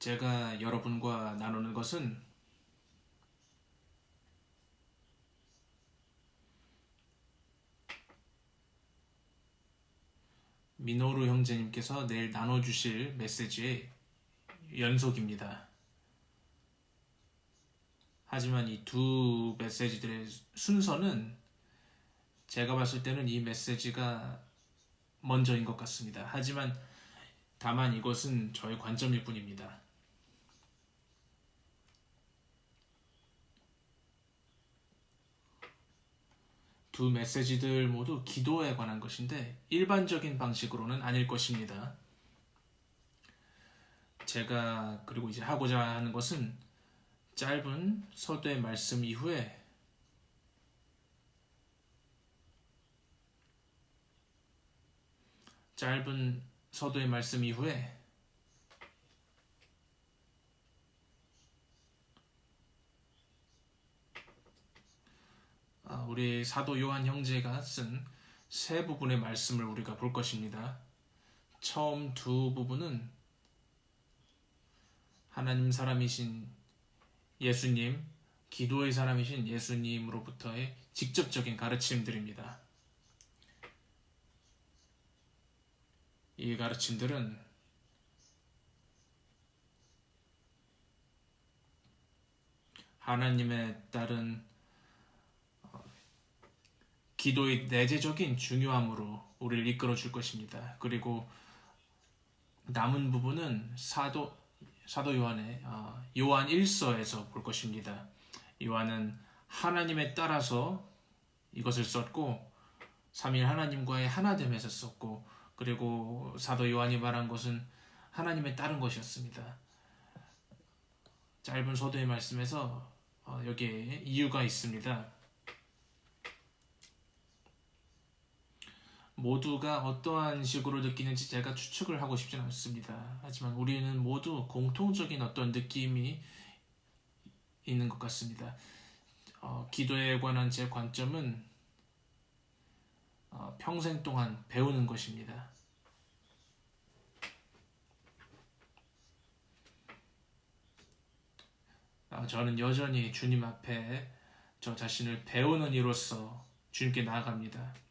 제가 여러분과 나누는 것은 미노루 형제님께서 내일 나눠주실 메시지의 연속입니다. 하지만 이 두 메시지들의 순서는 제가 봤을 때는 이 메시지가 먼저인 것 같습니다. 하지만 다만 이것은 저의 관점일 뿐입니다. 두 메시지들 모두 기도에 관한 것인데 일반적인 방식으로는 아닐 것입니다. 제가 그리고 이제 하고자 하는 것은 짧은 서두의 말씀 이후에 우리 사도 요한 형제가 쓴 세 부분의 말씀을 우리가 볼 것입니다. 처음 두 부분은 하나님 사람이신 예수님, 기도의 사람이신 예수님으로부터의 직접적인 가르침들입니다. 이 가르침들은 하나님에 따른 기도의 내재적인 중요함으로 우리를 이끌어 줄 것입니다. 그리고 남은 부분은 사도 요한의 요한 1서에서 볼 것입니다. 요한은 하나님에 따라서 이것을 썼고 삼위일 하나님과의 하나됨에서 썼고, 그리고 사도 요한이 말한 것은 하나님에 따른 것이었습니다. 짧은 서두의 말씀에서 여기에 이유가 있습니다. 모두가 어떠한 식으로 느끼는지 제가 추측을 하고 싶진 않습니다. 하지만 우리는 모두 공통적인 어떤 느낌이 있는 것 같습니다. 기도에 관한 제 관점은 평생 동안 배우는 것입니다. 저는 여전히 주님 앞에 저 자신을 배우는 이로서 주님께 나아갑니다.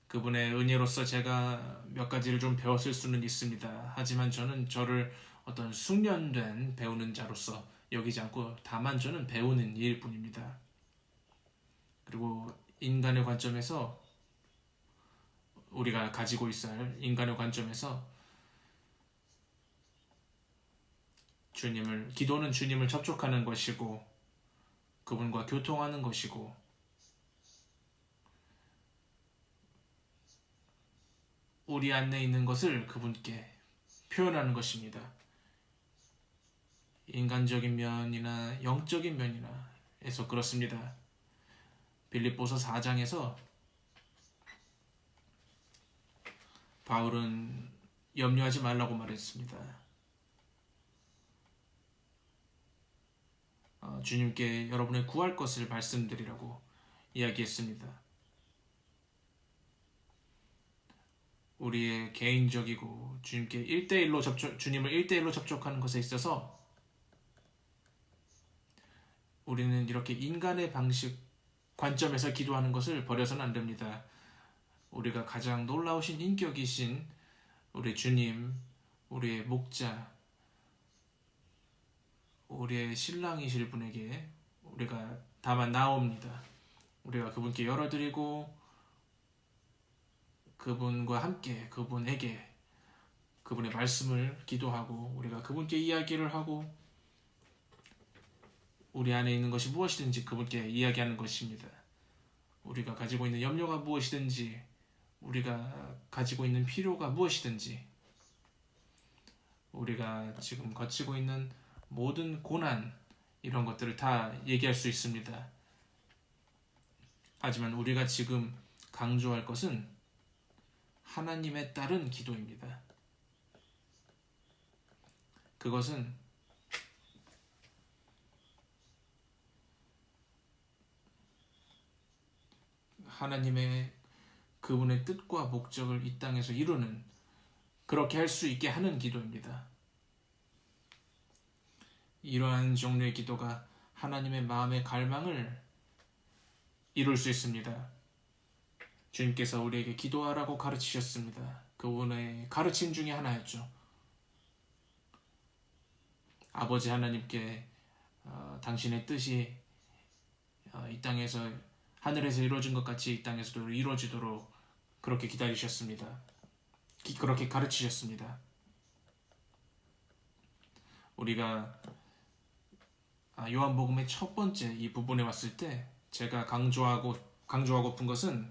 그분의 은혜로서 제가 몇 가지를 좀 배웠을 수는 있습니다. 하지만 저는 저를 어떤 숙련된 배우는 자로서 여기지 않고 다만 저는 배우는 이일 뿐입니다. 그리고 인간의 관점에서, 우리가 가지고 있어야 할 인간의 관점에서 기도는 주님을 접촉하는 것이고 그분과 교통하는 것이고 우리 안에 있는 것을 그분께 표현하는 것입니다. 인간적인 면이나 영적인 면이나 해서 그렇습니다. 빌립보서 4장에서 바울은 염려하지 말라고 말했습니다. 주님께 여러분의 구할 것을 말씀드리라고 이야기했습니다. 우리의 개인적이고 주님께 주님을 1대1로 접촉하는 것에 있어서 우리는 이렇게 인간의 관점에서 기도하는 것을 버려서는 안 됩니다. 우리가 가장 놀라우신 인격이신 우리 주님, 우리의 목자, 우리의 신랑이실 분에게 우리가 다만 나옵니다. 우리가 그분께 열어드리고 그분과 함께 그분에게 그분의 말씀을 기도하고 우리가 그분께 이야기를 하고 우리 안에 있는 것이 무엇이든지 그분께 이야기하는 것입니다. 우리가 가지고 있는 염려가 무엇이든지 우리가 가지고 있는 필요가 무엇이든지 우리가 지금 거치고 있는 모든 고난, 이런 것들을 다 얘기할 수 있습니다. 하지만 우리가 지금 강조할 것은 하나님에 따른 기도입니다. 그것은 하나님의 그분의 뜻과 목적을 이 땅에서 이루는, 그렇게 할 수 있게 하는 기도입니다. 이러한 종류의 기도가 하나님의 마음의 갈망을 이룰 수 있습니다. 주님께서 우리에게 기도하라고 가르치셨습니다. 그분의 가르침 중에 하나였죠. 아버지 하나님께 당신의 뜻이 이 땅에서 하늘에서 이루어진 것 같이 이 땅에서도 이루어지도록 그렇게 기다리셨습니다. 그렇게 가르치셨습니다. 우리가 요한복음의 첫 번째 이 부분에 왔을 때 제가 강조하고픈 것은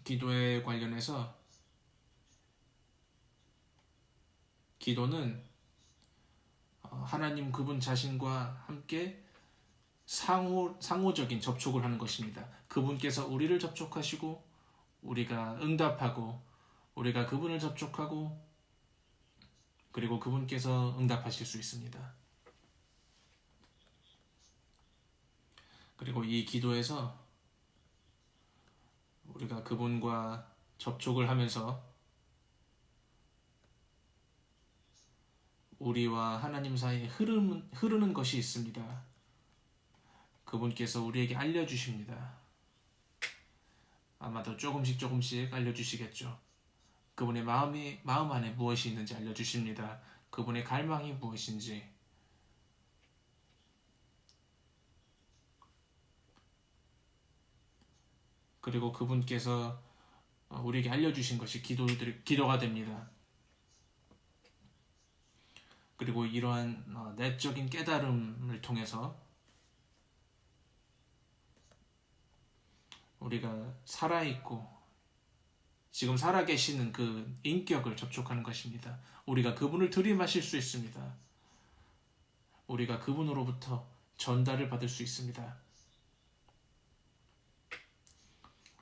기도에 관련해서 기도는 하나님 그분 자신과 함께 상호적인 접촉을 하는 것입니다. 그분께서 우리를 접촉하시고 우리가 응답하고 우리가 그분을 접촉하고 그리고 그분께서 응답하실 수 있습니다. 그리고 이 기도에서 우리가 그분과 접촉을 하면서 우리와 하나님 사이에 흐르는 것이 있습니다. 그분께서 우리에게 알려주십니다. 아마도 조금씩 알려주시겠죠. 그분의 마음 안에 무엇이 있는지 알려주십니다. 그분의 갈망이 무엇인지. 그리고 그분께서 우리에게 알려주신 것이 기도가 됩니다. 그리고 이러한 내적인 깨달음을 통해서 우리가 살아있고 지금 살아계시는 그 인격을 접촉하는 것입니다. 우리가 그분을 들이마실 수 있습니다. 우리가 그분으로부터 전달을 받을 수 있습니다.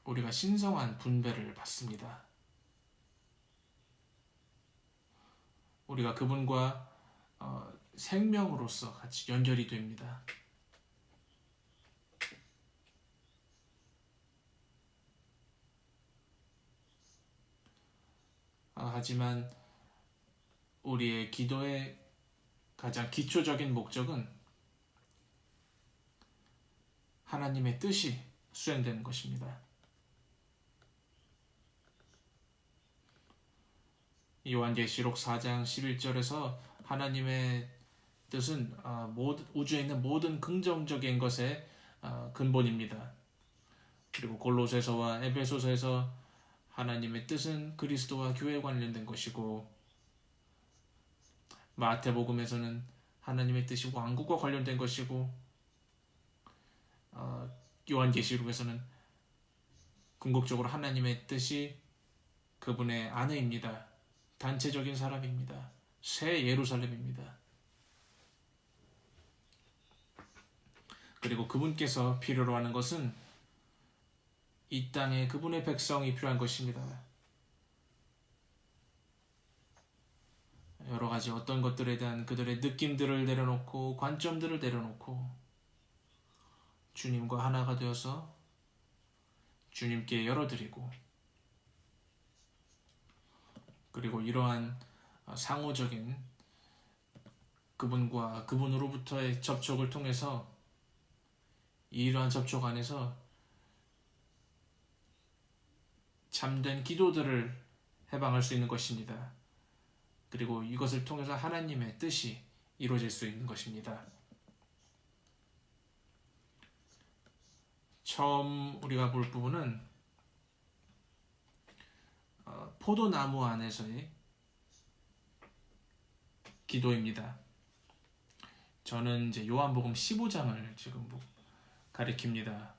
우리가 신성한 분배를 받습니다. 우리가 그분과 생명으로서 같이 연결이 됩니다. 하지만 우리의 기도의 가장 기초적인 목적은 하나님의 뜻이 수행되는 것입니다. 요한계시록 4장 11절에서 하나님의 뜻은 우주에 있는 모든 긍정적인 것의 근본입니다. 그리고 골로새서와 에베소서에서 하나님의 뜻은 그리스도와 교회에 관련된 것이고 마태복음에서는 하나님의 뜻이 왕국과 관련된 것이고 요한계시록에서는 궁극적으로 하나님의 뜻이 그분의 아내입니다. 단체적인 사람입니다. 새 예루살렘입니다. 그리고 그분께서 필요로 하는 것은 이 땅에 그분의 백성이 필요한 것입니다. 여러 가지 어떤 것들에 대한 그들의 느낌들을 내려놓고 관점들을 내려놓고 주님과 하나가 되어서 주님께 열어드리고 그리고 이러한 상호적인 그분과 그분으로부터의 접촉을 통해서 이러한 접촉 안에서 참된 기도들을 해방할 수 있는 것입니다. 그리고 이것을 통해서 하나님의 뜻이 이루어질 수 있는 것입니다. 처음 우리가 볼 부분은 포도나무 안에서의 기도입니다. 저는 이제 요한복음 15장을 지금 가리킵니다.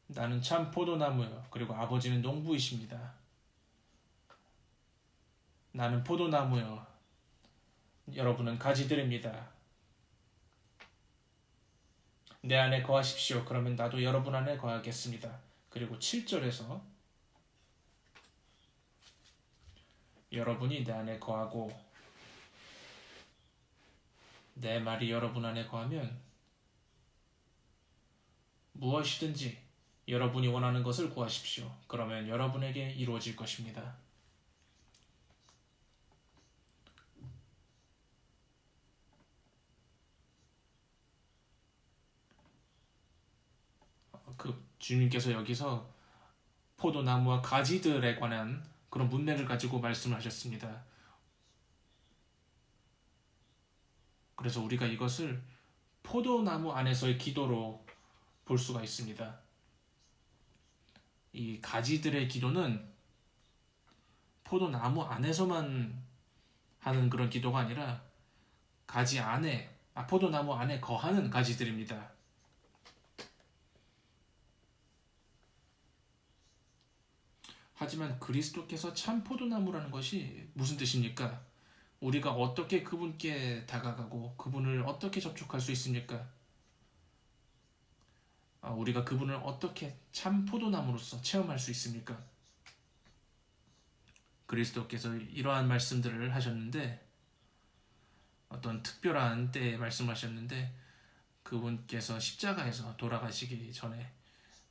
나는 참 포도나무요. 그리고 아버지는 농부이십니다. 나는 포도나무요. 여러분은 가지들입니다. 내 안에 거하십시오. 그러면 나도 여러분 안에 거하겠습니다. 그리고 7절에서 여러분이 내 안에 거하고 내 말이 여러분 안에 거하면 무엇이든지 여러분이 원하는 것을 구하십시오. 그러면 여러분에게 이루어질 것입니다. 그 주님께서 여기서 포도나무와 가지들에 관한 그런 문맥을 가지고 말씀을 하셨습니다. 그래서 우리가 이것을 포도나무 안에서의 기도로 볼 수가 있습니다. 이 가지들의 기도는 포도나무 안에서만 하는 그런 기도가 아니라 포도나무 안에 거하는 가지들입니다. 하지만 그리스도께서 참 포도나무라는 것이 무슨 뜻입니까? 우리가 어떻게 그분께 다가가고 그분을 어떻게 접촉할 수 있습니까? 우리가 그분을 어떻게 참 포도나무로서 체험할 수 있습니까? 그리스도께서 이러한 말씀들을 하셨는데 어떤 특별한 때에 말씀하셨는데 그분께서 십자가에서 돌아가시기 전에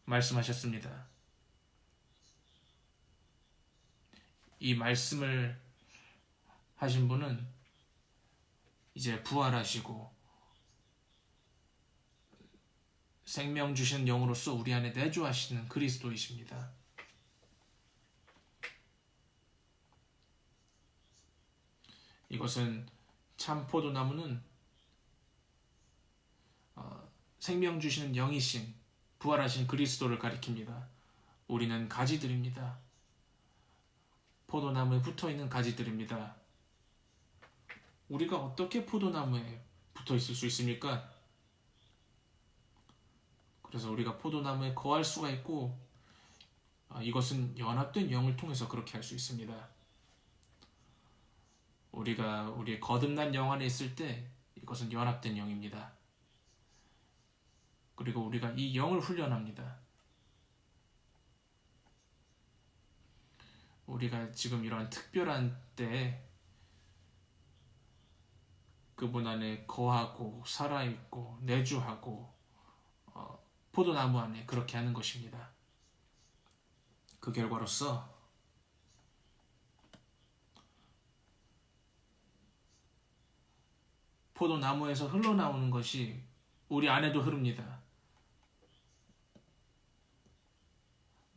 말씀하셨습니다. 이 말씀을 하신 분은 이제 부활하시고 생명 주시는 영으로서 우리 안에 내주하시는 그리스도이십니다. 이것은 참 포도나무는 생명 주시는 영이신 부활하신 그리스도를 가리킵니다. 우리는 가지들입니다. 포도나무에 붙어있는 가지들입니다. 우리가 어떻게 포도나무에 붙어있을 수 있습니까? 그래서 우리가 포도나무에 거할 수가 있고 이것은 연합된 영을 통해서 그렇게 할 수 있습니다. 우리가 우리의 거듭난 영 안에 있을 때 이것은 연합된 영입니다. 그리고 우리가 이 영을 훈련합니다. 우리가 지금 이러한 특별한 때에 그분 안에 거하고 살아있고 내주하고 포도나무 안에 그렇게 하는 것입니다. 그 결과로서 포도나무에서 흘러나오는 것이 우리 안에도 흐릅니다.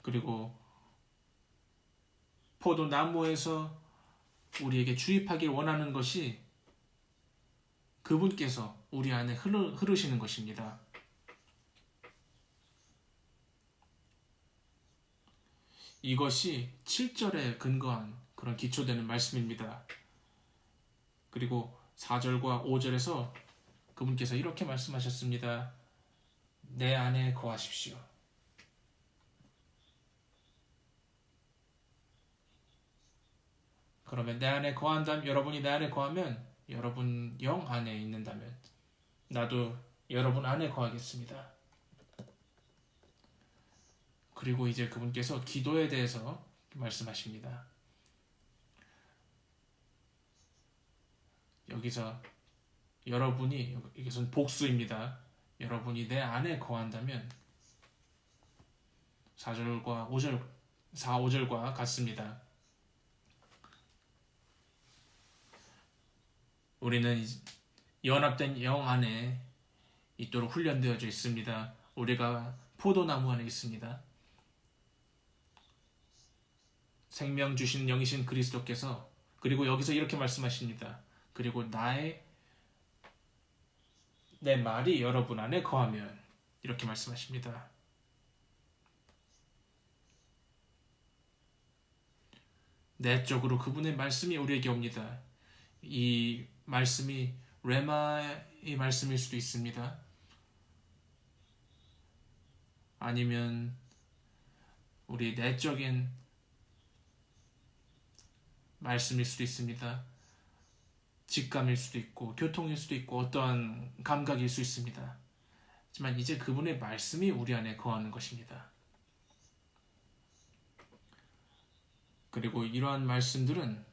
그리고 포도나무에서 우리에게 주입하길 원하는 것이 그분께서 우리 안에 흐르시는 것입니다. 이것이 7절에 근거한 그런 기초되는 말씀입니다. 그리고 4절과 5절에서 그분께서 이렇게 말씀하셨습니다. 내 안에 거하십시오. 그러면 내 안에 거한다면 여러분이 내 안에 거하면 여러분 영 안에 있는다면 나도 여러분 안에 거하겠습니다. 그리고 이제 그분께서 기도에 대해서 말씀하십니다. 여기서 이것은 복수입니다. 여러분이 내 안에 거한다면 4절과 5절과 같습니다. 우리는 연합된 영 안에 있도록 훈련되어져 있습니다. 우리가 포도나무 안에 있습니다. 생명 주신 영이신 그리스도께서 그리고 여기서 이렇게 말씀하십니다. 그리고 내 말이 여러분 안에 거하면 이렇게 말씀하십니다. 내적으로 그분의 말씀이 우리에게 옵니다. 이 말씀이 레마의 말씀일 수도 있습니다. 아니면 우리 내적인 말씀일 수도 있습니다. 직감일 수도 있고 교통일 수도 있고 어떠한 감각일 수 있습니다. 하지만 이제 그분의 말씀이 우리 안에 거하는 것입니다. 그리고 이러한 말씀들은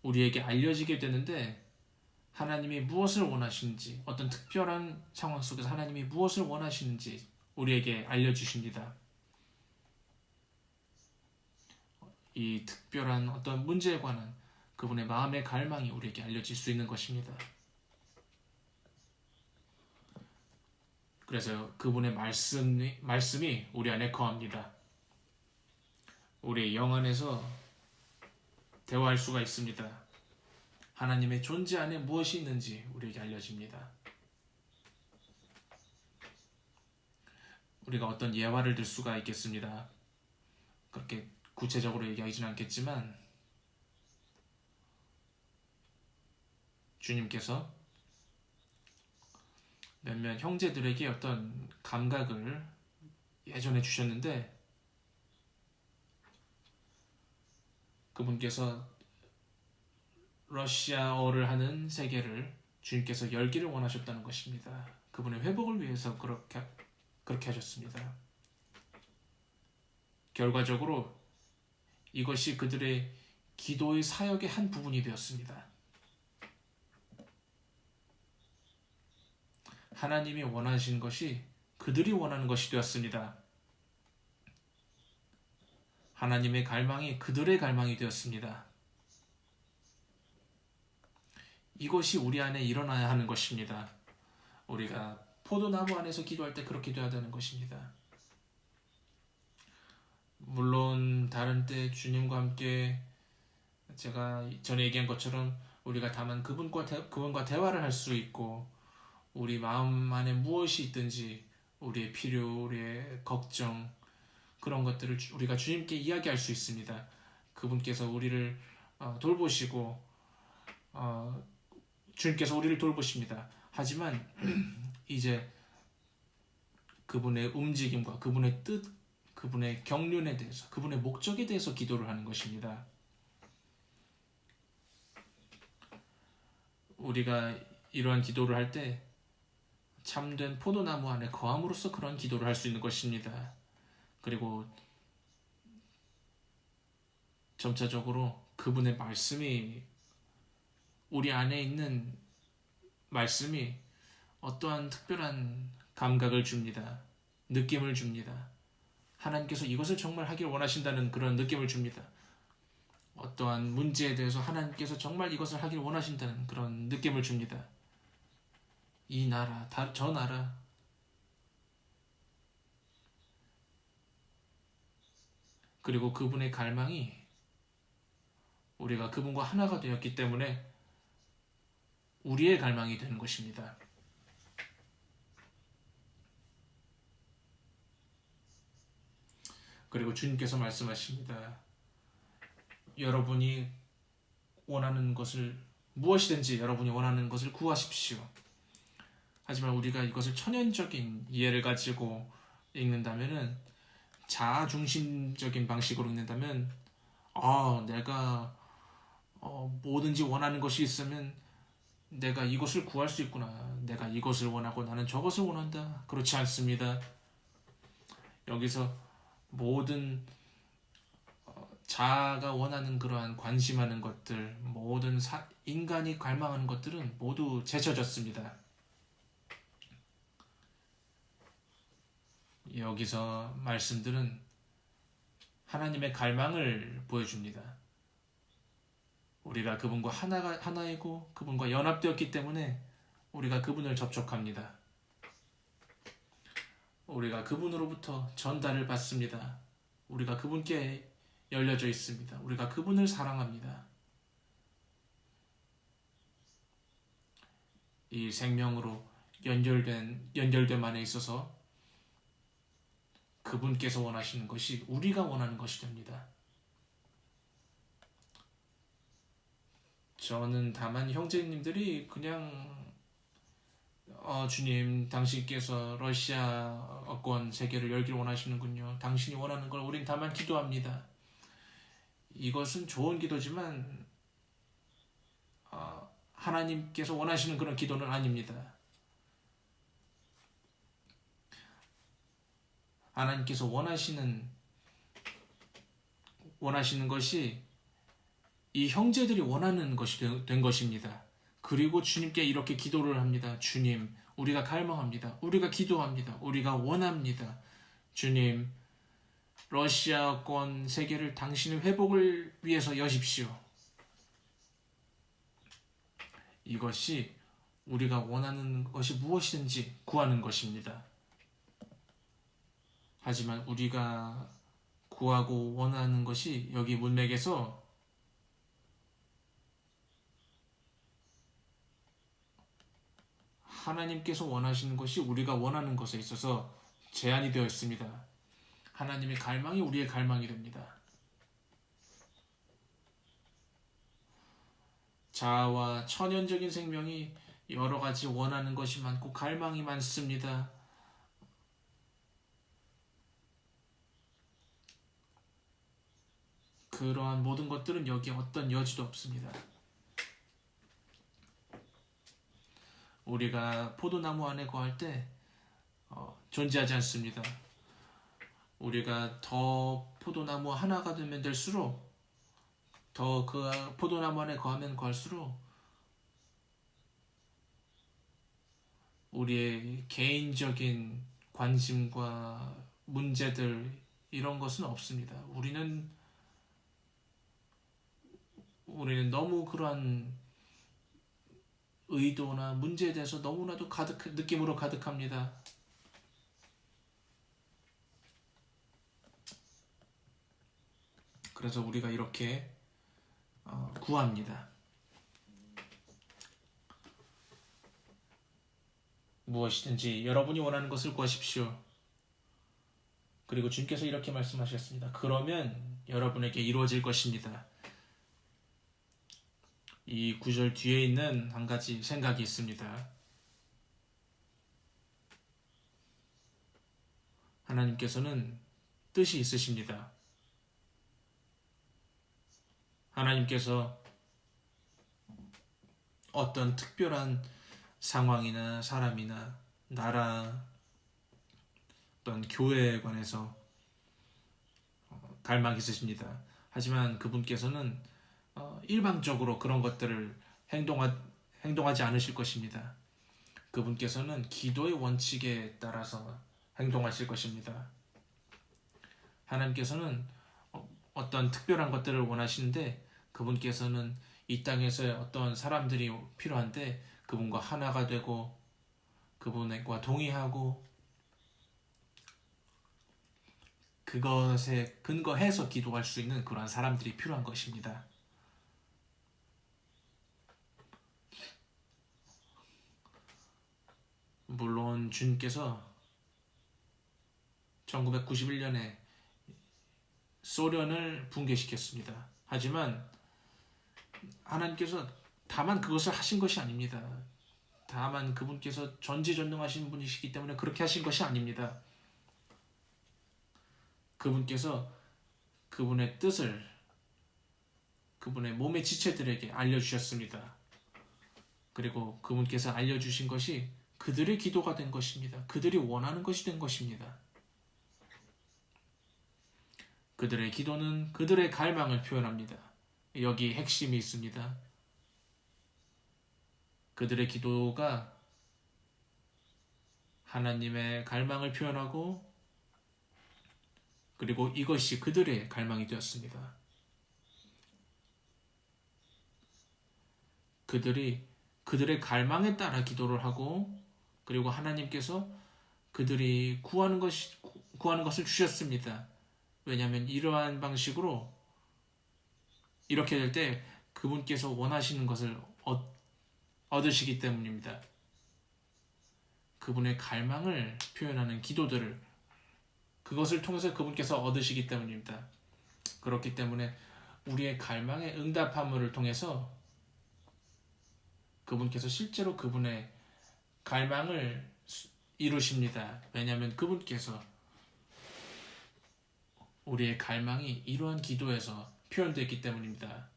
우리에게 알려지게 되는데 하나님이 무엇을 원하시는지, 어떤 특별한 상황 속에서 하나님이 무엇을 원하시는지 우리에게 알려주십니다. 이 특별한 어떤 문제에 관한 그분의 마음의 갈망이 우리에게 알려질 수 있는 것입니다. 그래서 그분의 말씀이 우리 안에 거합니다. 우리 영 안에서 대화할 수가 있습니다. 하나님의 존재 안에 무엇이 있는지 우리에게 알려집니다. 우리가 어떤 예화를 들 수가 있겠습니다. 그렇게 구체적으로 얘기하지는 않겠지만 주님께서 몇몇 형제들에게 어떤 감각을 예전에 주셨는데 그분께서 러시아어를 하는 세계를 주님께서 열기를 원하셨다는 것입니다. 그분의 회복을 위해서 그렇게 하셨습니다. 결과적으로 이것이 그들의 기도의 사역의 한 부분이 되었습니다. 하나님이 원하신 것이 그들이 원하는 것이 되었습니다. 하나님의 갈망이 그들의 갈망이 되었습니다. 이것이 우리 안에 일어나야 하는 것입니다. 우리가 포도나무 안에서 기도할 때 그렇게 돼야 되는 것입니다. 물론 다른 때 주님과 함께 제가 전에 얘기한 것처럼 우리가 다만 그분과 대화를 할 수 있고 우리 마음 안에 무엇이 있든지 우리의 필요, 우리의 걱정 그런 것들을 우리가 주님께 이야기할 수 있습니다. 그분께서 우리를 돌보시고 주님께서 우리를 돌보십니다. 하지만 이제 그분의 움직임과 그분의 뜻, 그분의 경륜에 대해서, 그분의 목적에 대해서 기도를 하는 것입니다. 우리가 이러한 기도를 할 때 참된 포도나무 안에 거함으로써 그런 기도를 할 수 있는 것입니다. 그리고 점차적으로 그분의 말씀이 우리 안에 있는 말씀이 어떠한 특별한 감각을 줍니다. 느낌을 줍니다. 하나님께서 이것을 정말 하기를 원하신다는 그런 느낌을 줍니다. 어떠한 문제에 대해서 하나님께서 정말 이것을 하기를 원하신다는 그런 느낌을 줍니다. 이 나라, 저 나라, 그리고 그분의 갈망이 우리가 그분과 하나가 되었기 때문에 우리의 갈망이 되는 것입니다. 그리고 주님께서 말씀하십니다. 여러분이 원하는 것을 무엇이든지 여러분이 원하는 것을 구하십시오. 하지만 우리가 이것을 천연적인 이해를 가지고 읽는다면은 자아 중심적인 방식으로 읽는다면 내가 뭐든지 원하는 것이 있으면 내가 이것을 구할 수 있구나. 내가 이것을 원하고 나는 저것을 원한다. 그렇지 않습니다. 여기서 모든 자아가 원하는 그러한 관심하는 것들, 모든 인간이 갈망하는 것들은 모두 제쳐졌습니다. 여기서 말씀들은 하나님의 갈망을 보여줍니다. 우리가 그분과 하나이고 그분과 연합되었기 때문에 우리가 그분을 접촉합니다. 우리가 그분으로부터 전달을 받습니다. 우리가 그분께 열려져 있습니다. 우리가 그분을 사랑합니다. 이 생명으로 연결됨 안에 있어서 그분께서 원하시는 것이 우리가 원하는 것이 됩니다. 저는 다만 형제님들이 그냥 주님, 당신께서 러시아어권 세계를 열기를 원하시는군요. 당신이 원하는 걸 우린 다만 기도합니다. 이것은 좋은 기도지만 하나님께서 원하시는 그런 기도는 아닙니다. 하나님께서 원하시는 것이 이 형제들이 원하는 것이 된 것입니다. 그리고 주님께 이렇게 기도를 합니다. 주님, 우리가 갈망합니다. 우리가 기도합니다. 우리가 원합니다. 주님, 러시아권 세계를 당신의 회복을 위해서 여십시오. 이것이 우리가 원하는 것이 무엇이든지 구하는 것입니다. 하지만 우리가 구하고 원하는 것이 여기 문맥에서 하나님께서 원하시는 것이 우리가 원하는 것에 있어서 제한이 되어 있습니다. 하나님의 갈망이 우리의 갈망이 됩니다. 자아와 천연적인 생명이 여러 가지 원하는 것이 많고 갈망이 많습니다. 그러한 모든 것들은 여기에 어떤 여지도 없습니다. 우리가 포도나무 안에 거할 때 존재하지 않습니다. 우리가 더 포도나무 하나가 되면 될수록 더 그 포도나무 안에 거하면 거할수록 우리의 개인적인 관심과 문제들 이런 것은 없습니다. 우리는 너무 그러한 의도나 문제에 대해서 너무나도 느낌으로 가득합니다. 그래서 우리가 이렇게 구합니다. 무엇이든지 여러분이 원하는 것을 구하십시오. 그리고 주님께서 이렇게 말씀하셨습니다. 그러면 여러분에게 이루어질 것입니다. 이 구절 뒤에 있는 한 가지 생각이 있습니다. 하나님께서는 뜻이 있으십니다. 하나님께서 어떤 특별한 상황이나 사람이나 나라 어떤 교회에 관해서 갈망이 있으십니다. 하지만 그분께서는 일방적으로 그런 것들을 행동하지 않으실 것입니다. 그분께서는 기도의 원칙에 따라서 행동하실 것입니다. 하나님께서는 어떤 특별한 것들을 원하시는데 그분께서는 이 땅에서 어떤 사람들이 필요한데 그분과 하나가 되고 그분과 동의하고 그것에 근거해서 기도할 수 있는 그러한 사람들이 필요한 것입니다. 물론 주님께서 1991년에 소련을 붕괴시켰습니다. 하지만 하나님께서 다만 그것을 하신 것이 아닙니다. 다만 그분께서 전지전능하신 분이시기 때문에 그렇게 하신 것이 아닙니다. 그분께서 그분의 뜻을 그분의 몸의 지체들에게 알려주셨습니다. 그리고 그분께서 알려주신 것이 그들의 기도가 된 것입니다. 그들이 원하는 것이 된 것입니다. 그들의 기도는 그들의 갈망을 표현합니다. 여기 핵심이 있습니다. 그들의 기도가 하나님의 갈망을 표현하고 그리고 이것이 그들의 갈망이 되었습니다. 그들이 그들의 갈망에 따라 기도를 하고 그리고 하나님께서 그들이 구하는 것을 주셨습니다. 왜냐하면 이러한 방식으로 이렇게 될 때 그분께서 원하시는 것을 얻으시기 때문입니다. 그분의 갈망을 표현하는 기도들을 그것을 통해서 그분께서 얻으시기 때문입니다. 그렇기 때문에 우리의 갈망의 응답함을 통해서 그분께서 실제로 그분의 갈망을 이루십니다. 왜냐하면 그분께서 우리의 갈망이 이러한 기도에서 표현되었기 때문입니다.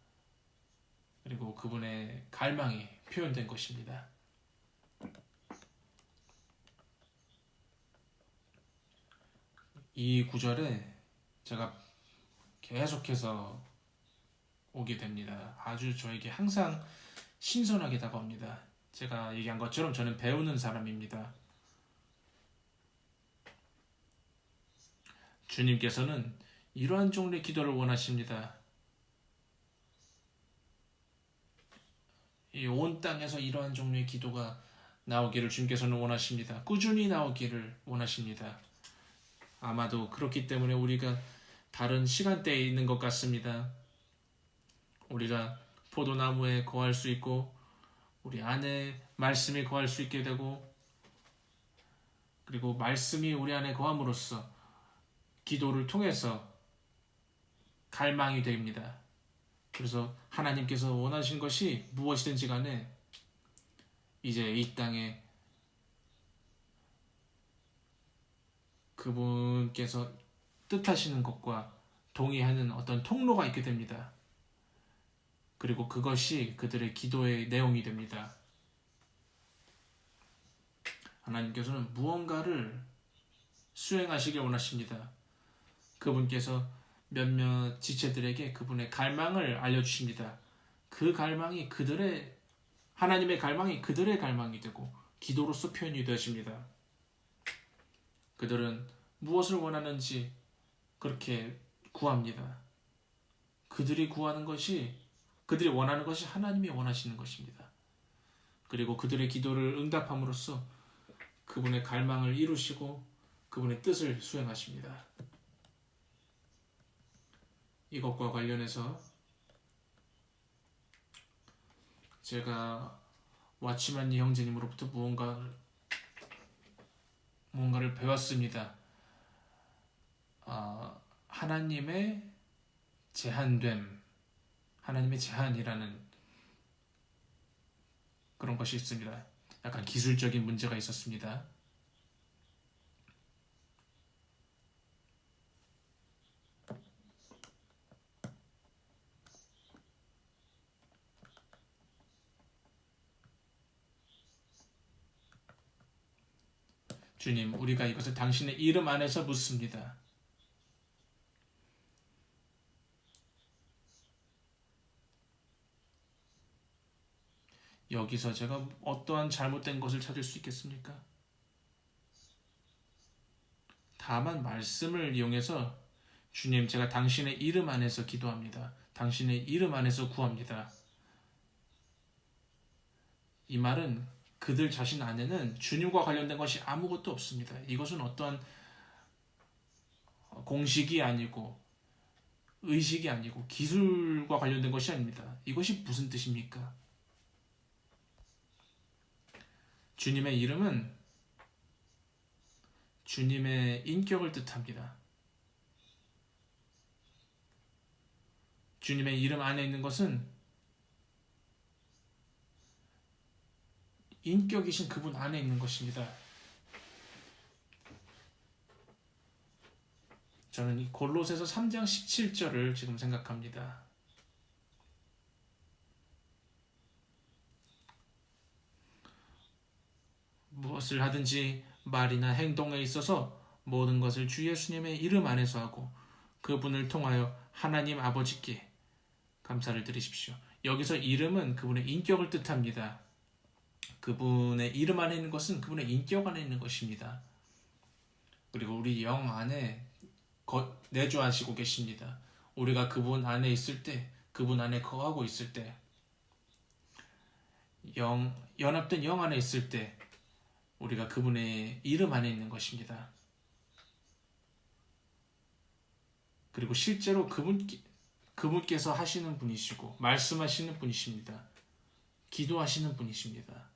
그리고 그분의 갈망이 표현된 것입니다. 이 구절에 제가 계속해서 오게 됩니다. 아주 저에게 항상 신선하게 다가옵니다. 제가 얘기한 것처럼 저는 배우는 사람입니다. 주님께서는 이러한 종류의 기도를 원하십니다. 이 온 땅에서 이러한 종류의 기도가 나오기를 주님께서는 원하십니다. 꾸준히 나오기를 원하십니다. 아마도 그렇기 때문에 우리가 다른 시간대에 있는 것 같습니다. 우리가 포도나무에 거할 수 있고 우리 안에 말씀이 거할 수 있게 되고 그리고 말씀이 우리 안에 거함으로써 기도를 통해서 갈망이 됩니다. 그래서 하나님께서 원하신 것이 무엇이든지 간에 이제 이 땅에 그분께서 뜻하시는 것과 동의하는 어떤 통로가 있게 됩니다. 그리고 그것이 그들의 기도의 내용이 됩니다. 하나님께서는 무언가를 수행하시길 원하십니다. 그분께서 몇몇 지체들에게 그분의 갈망을 알려주십니다. 그 갈망이 하나님의 갈망이 그들의 갈망이 되고 기도로서 표현이 되어집니다. 그들은 무엇을 원하는지 그렇게 구합니다. 그들이 원하는 것이 하나님이 원하시는 것입니다. 그리고 그들의 기도를 응답함으로써 그분의 갈망을 이루시고 그분의 뜻을 수행하십니다. 이것과 관련해서 제가 와치만니 형제님으로부터 무언가를 배웠습니다. 하나님의 제한이라는 그런 것이 있습니다. 약간 기술적인 문제가 있었습니다. 주님, 우리가 이것을 당신의 이름 안에서 묻습니다. 여기서 제가 어떠한 잘못된 것을 찾을 수 있겠습니까? 다만 말씀을 이용해서 주님, 제가 당신의 이름 안에서 기도합니다. 당신의 이름 안에서 구합니다. 이 말은 그들 자신 안에는 주님과 관련된 것이 아무것도 없습니다. 이것은 어떠한 공식이 아니고 의식이 아니고 기술과 관련된 것이 아닙니다. 이것이 무슨 뜻입니까? 주님의 이름은 주님의 인격을 뜻합니다. 주님의 이름 안에 있는 것은 인격이신 그분 안에 있는 것입니다. 저는 이 골로새서 3장 17절을 지금 생각합니다. 무엇을 하든지 말이나 행동에 있어서 모든 것을 주 예수님의 이름 안에서 하고 그분을 통하여 하나님 아버지께 감사를 드리십시오. 여기서 이름은 그분의 인격을 뜻합니다. 그분의 이름 안에 있는 것은 그분의 인격 안에 있는 것입니다. 그리고 우리 영 안에 내주하시고 계십니다. 우리가 그분 안에 있을 때, 그분 안에 거하고 있을 때, 연합된 영 안에 있을 때 우리가 그분의 이름 안에 있는 것입니다. 그리고 실제로 그분께서 하시는 분이시고 말씀하시는 분이십니다. 기도하시는 분이십니다.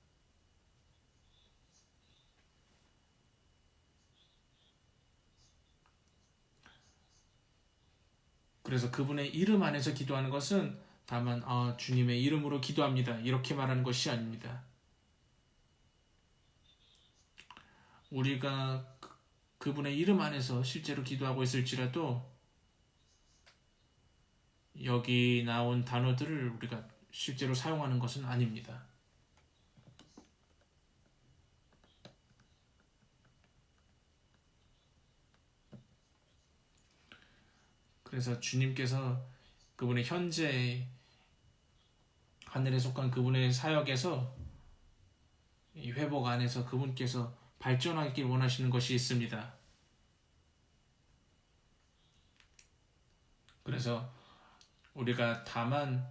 그래서 그분의 이름 안에서 기도하는 것은 다만 주님의 이름으로 기도합니다. 이렇게 말하는 것이 아닙니다. 우리가 그분의 이름 안에서 실제로 기도하고 있을지라도 여기 나온 단어들을 우리가 실제로 사용하는 것은 아닙니다. 그래서 주님께서 그분의 현재 하늘에 속한 그분의 사역에서 이 회복 안에서 그분께서 발전하길 원하시는 것이 있습니다. 그래서 우리가 다만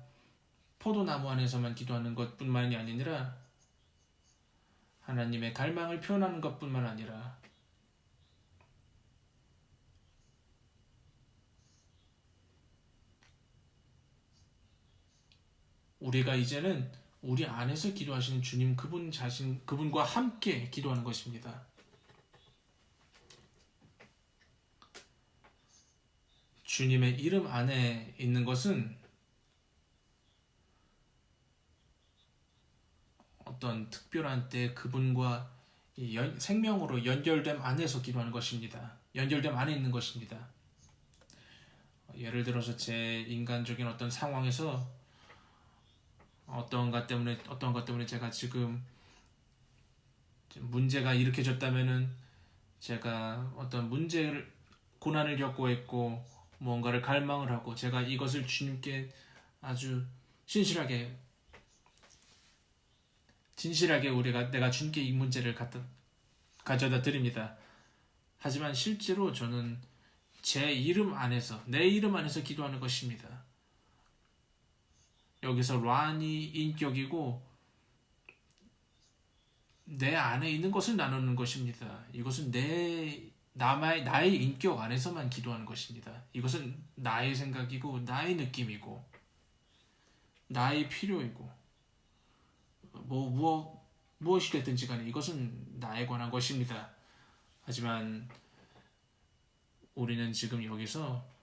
포도나무 안에서만 기도하는 것뿐만이 아니라 하나님의 갈망을 표현하는 것뿐만 아니라 우리가 이제는 우리 안에서 기도하시는 주님 그분과 함께 기도하는 것입니다. 주님의 이름 안에 있는 것은 어떤 특별한 때 그분과 생명으로 연결됨 안에서 기도하는 것입니다. 연결됨 안에 있는 것입니다. 예를 들어서 제 인간적인 어떤 상황에서 어떤 것 때문에 제가 지금 문제가 일으켜졌다면은 제가 어떤 고난을 겪고 있고 무언가를 갈망을 하고 제가 이것을 주님께 아주 진실하게 내가 주님께 이 문제를 가져다 드립니다. 하지만 실제로 저는 내 이름 안에서 기도하는 것입니다. 여기서 란이 인격이고 내 안에 있는 것을 나누는 것입니다. 이것은 나의 인격 안에서만 기도하는 것입니다. 이것은 나의 생각이고 나의 느낌이고 나의 필요이고 무엇이 됐든지 간에 이것은 나에 관한 것입니다. 하지만 우리는 지금 여기서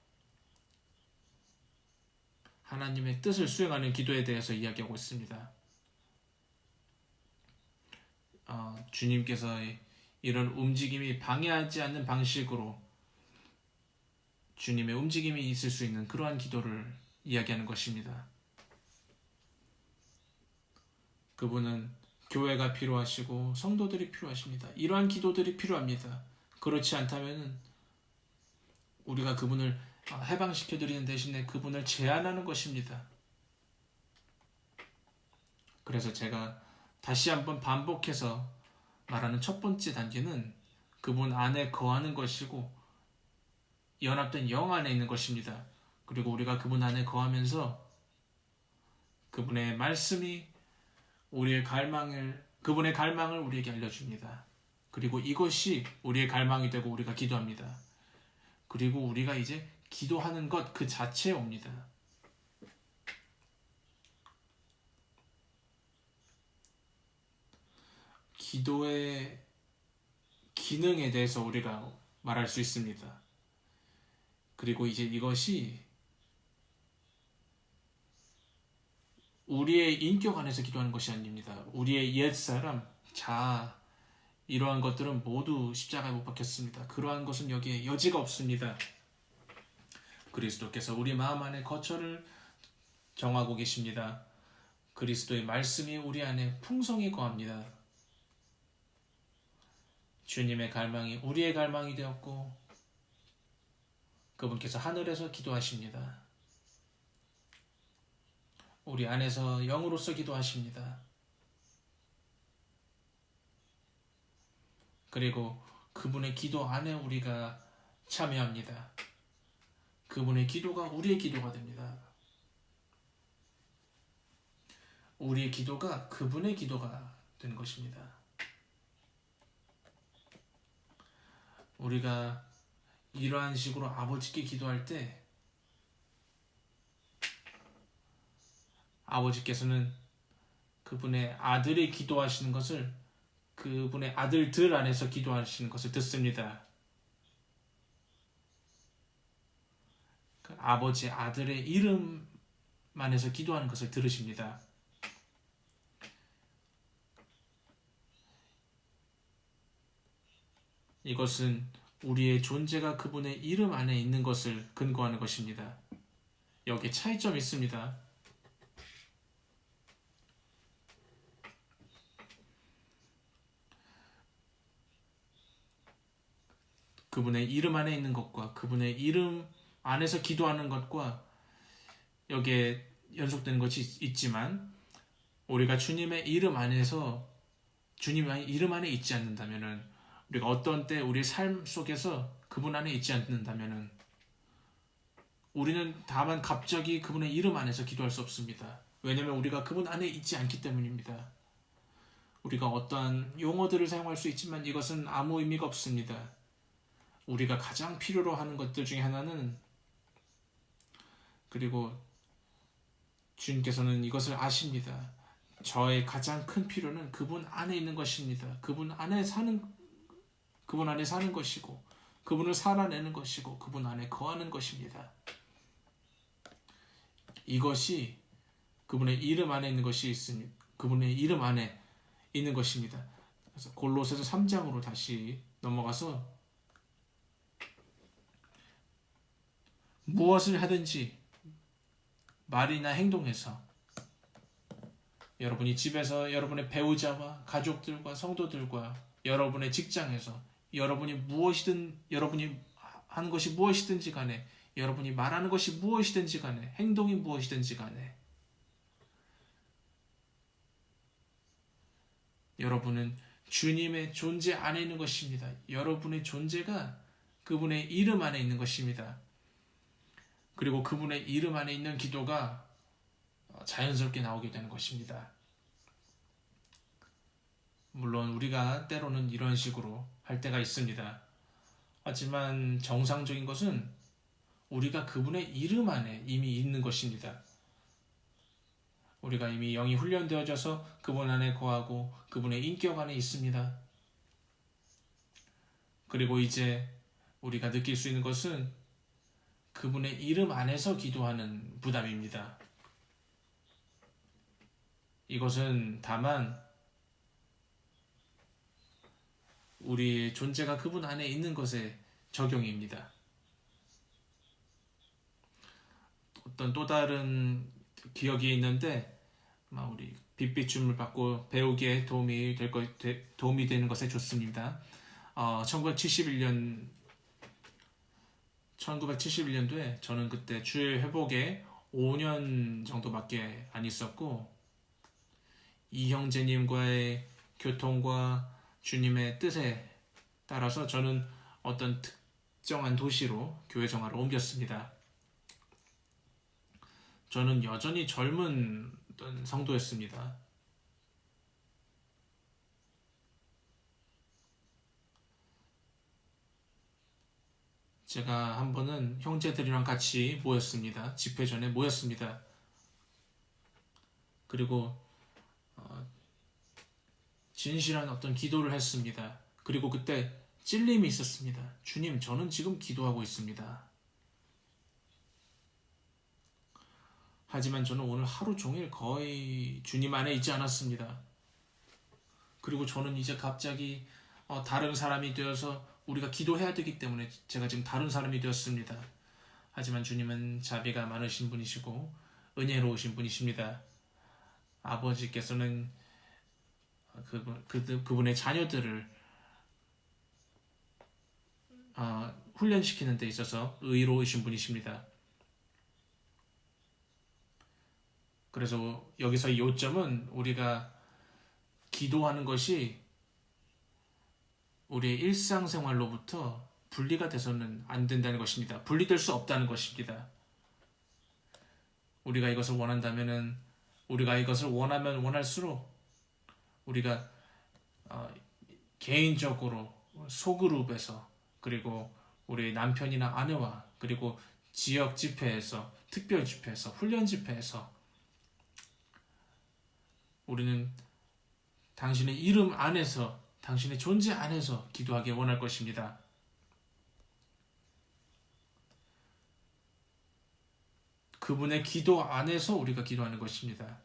하나님의 뜻을 수행하는 기도에 대해서 이야기하고 있습니다. 주님께서 이런 움직임이 방해하지 않는 방식으로 주님의 움직임이 있을 수 있는 그러한 기도를 이야기하는 것입니다. 그분은 교회가 필요하시고 성도들이 필요하십니다. 이러한 기도들이 필요합니다. 그렇지 않다면 우리가 그분을 해방시켜드리는 대신에 그분을 제한하는 것입니다. 그래서 제가 다시 한번 반복해서 말하는 첫 번째 단계는 그분 안에 거하는 것이고 연합된 영 안에 있는 것입니다. 그리고 우리가 그분 안에 거하면서 그분의 말씀이 그분의 갈망을 우리에게 알려줍니다. 그리고 이것이 우리의 갈망이 되고 우리가 기도합니다. 그리고 우리가 이제 기도하는 것 그 자체에 옵니다. 기도의 기능에 대해서 우리가 말할 수 있습니다. 그리고 이제 이것이 우리의 인격 안에서 기도하는 것이 아닙니다. 우리의 옛사람, 자아, 이러한 것들은 모두 십자가에 못 박혔습니다. 그러한 것은 여기에 여지가 없습니다. 그리스도께서 우리 마음 안에 거처를 정하고 계십니다. 그리스도의 말씀이 우리 안에 풍성히 거합니다. 주님의 갈망이 우리의 갈망이 되었고 그분께서 하늘에서 기도하십니다. 우리 안에서 영으로서 기도하십니다. 그리고 그분의 기도 안에 우리가 참여합니다. 그분의 기도가 우리의 기도가 됩니다. 우리의 기도가 그분의 기도가 되는 것입니다. 우리가 이러한 식으로 아버지께 기도할 때 아버지께서는 그분의 아들이 기도하시는 것을 그분의 아들들 안에서 기도하시는 것을 듣습니다. 그 아버지 아들의 이름 안에서 기도하는 것을 들으십니다. 이것은 우리의 존재가 그분의 이름 안에 있는 것을 근거하는 것입니다. 여기에 차이점이 있습니다. 그분의 이름 안에 있는 것과 그분의 이름 안에서 기도하는 것과 여기에 연속되는 것이 있지만 우리가 주님의 이름 안에서 주님의 이름 안에 있지 않는다면은 우리가 어떤 때 우리 삶 속에서 그분 안에 있지 않는다면은 우리는 다만 갑자기 그분의 이름 안에서 기도할 수 없습니다. 왜냐하면 우리가 그분 안에 있지 않기 때문입니다. 우리가 어떠한 용어들을 사용할 수 있지만 이것은 아무 의미가 없습니다. 우리가 가장 필요로 하는 것들 중에 하나는 그리고 주님께서는 이것을 아십니다. 저의 가장 큰 필요는 그분 안에 있는 것입니다. 그분 안에 사는 것이고 그분을 살아내는 것이고 그분 안에 거하는 것입니다. 이것이 그분의 이름 안에 있는 것이 있습니다. 그분의 이름 안에 있는 것입니다. 그래서 골로새서 3장으로 다시 넘어가서 무엇을 하든지 말이나 행동해서 여러분이 집에서 여러분의 배우자와 가족들과 성도들과 여러분의 직장에서 여러분이 하는 것이 무엇이든지 간에 여러분이 말하는 것이 무엇이든지 간에 행동이 무엇이든지 간에 여러분은 주님의 존재 안에 있는 것입니다. 여러분의 존재가 그분의 이름 안에 있는 것입니다. 그리고 그분의 이름 안에 있는 기도가 자연스럽게 나오게 되는 것입니다. 물론 우리가 때로는 이런 식으로 할 때가 있습니다. 하지만 정상적인 것은 우리가 그분의 이름 안에 이미 있는 것입니다. 우리가 이미 영이 훈련되어져서 그분 안에 거하고 그분의 인격 안에 있습니다. 그리고 이제 우리가 느낄 수 있는 것은 그분의 이름 안에서 기도하는 부담입니다. 이것은 다만 우리의 존재가 그분 안에 있는 것의 적용입니다. 어떤 또 다른 기억이 있는데 우리 빛비춤을 받고 배우기에 도움이 되는 것에 좋습니다. 1971년도에 저는 그때 주일 회복에 5년 정도밖에 안 있었고 이 형제님과의 교통과 주님의 뜻에 따라서 저는 어떤 특정한 도시로 교회 생활을 옮겼습니다. 저는 여전히 젊은 성도였습니다. 제가 한 번은 형제들이랑 같이 모였습니다. 집회 전에 모였습니다. 그리고 진실한 어떤 기도를 했습니다. 그리고 그때 찔림이 있었습니다. 주님, 저는 지금 기도하고 있습니다. 하지만 저는 오늘 하루 종일 거의 주님 안에 있지 않았습니다. 그리고 저는 이제 갑자기 다른 사람이 되어서 우리가 기도해야 되기 때문에 제가 지금 다른 사람이 되었습니다. 하지만 주님은 자비가 많으신 분이시고 은혜로우신 분이십니다. 아버지께서는 그분의 자녀들을 훈련시키는 데 있어서 의로우신 분이십니다. 그래서 여기서 이 요점은 우리가 기도하는 것이 우리의 일상생활로부터 분리가 돼서는 안 된다는 것입니다. 분리될 수 없다는 것입니다. 우리가 이것을 원한다면은 우리가 이것을 원하면 원할수록 우리가 개인적으로 소그룹에서 그리고 우리 남편이나 아내와 그리고 지역 집회에서 특별 집회에서 훈련 집회에서 우리는 당신의 이름 안에서 당신의 존재 안에서 기도하기 원할 것입니다. 그분의 기도 안에서 우리가 기도하는 것입니다.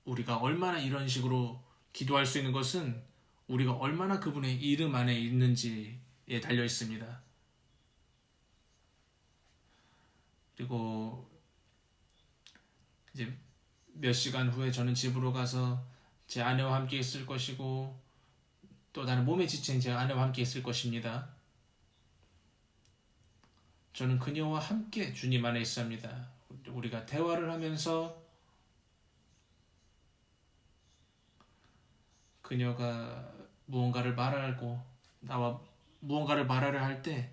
우리가 얼마나 이런 식으로 기도할 수 있는 것은 우리가 얼마나 그분의 이름 안에 있는지에 달려 있습니다. 그리고 이제 몇 시간 후에 저는 집으로 가서 제 아내와 함께 있을 것이고 또 다른 몸에 지친 제 아내와 함께 있을 것입니다. 저는 그녀와 함께 주님 안에 있습니다. 우리가 대화를 하면서 그녀가 무언가를 말하고 나와 무언가를 말하려 할 때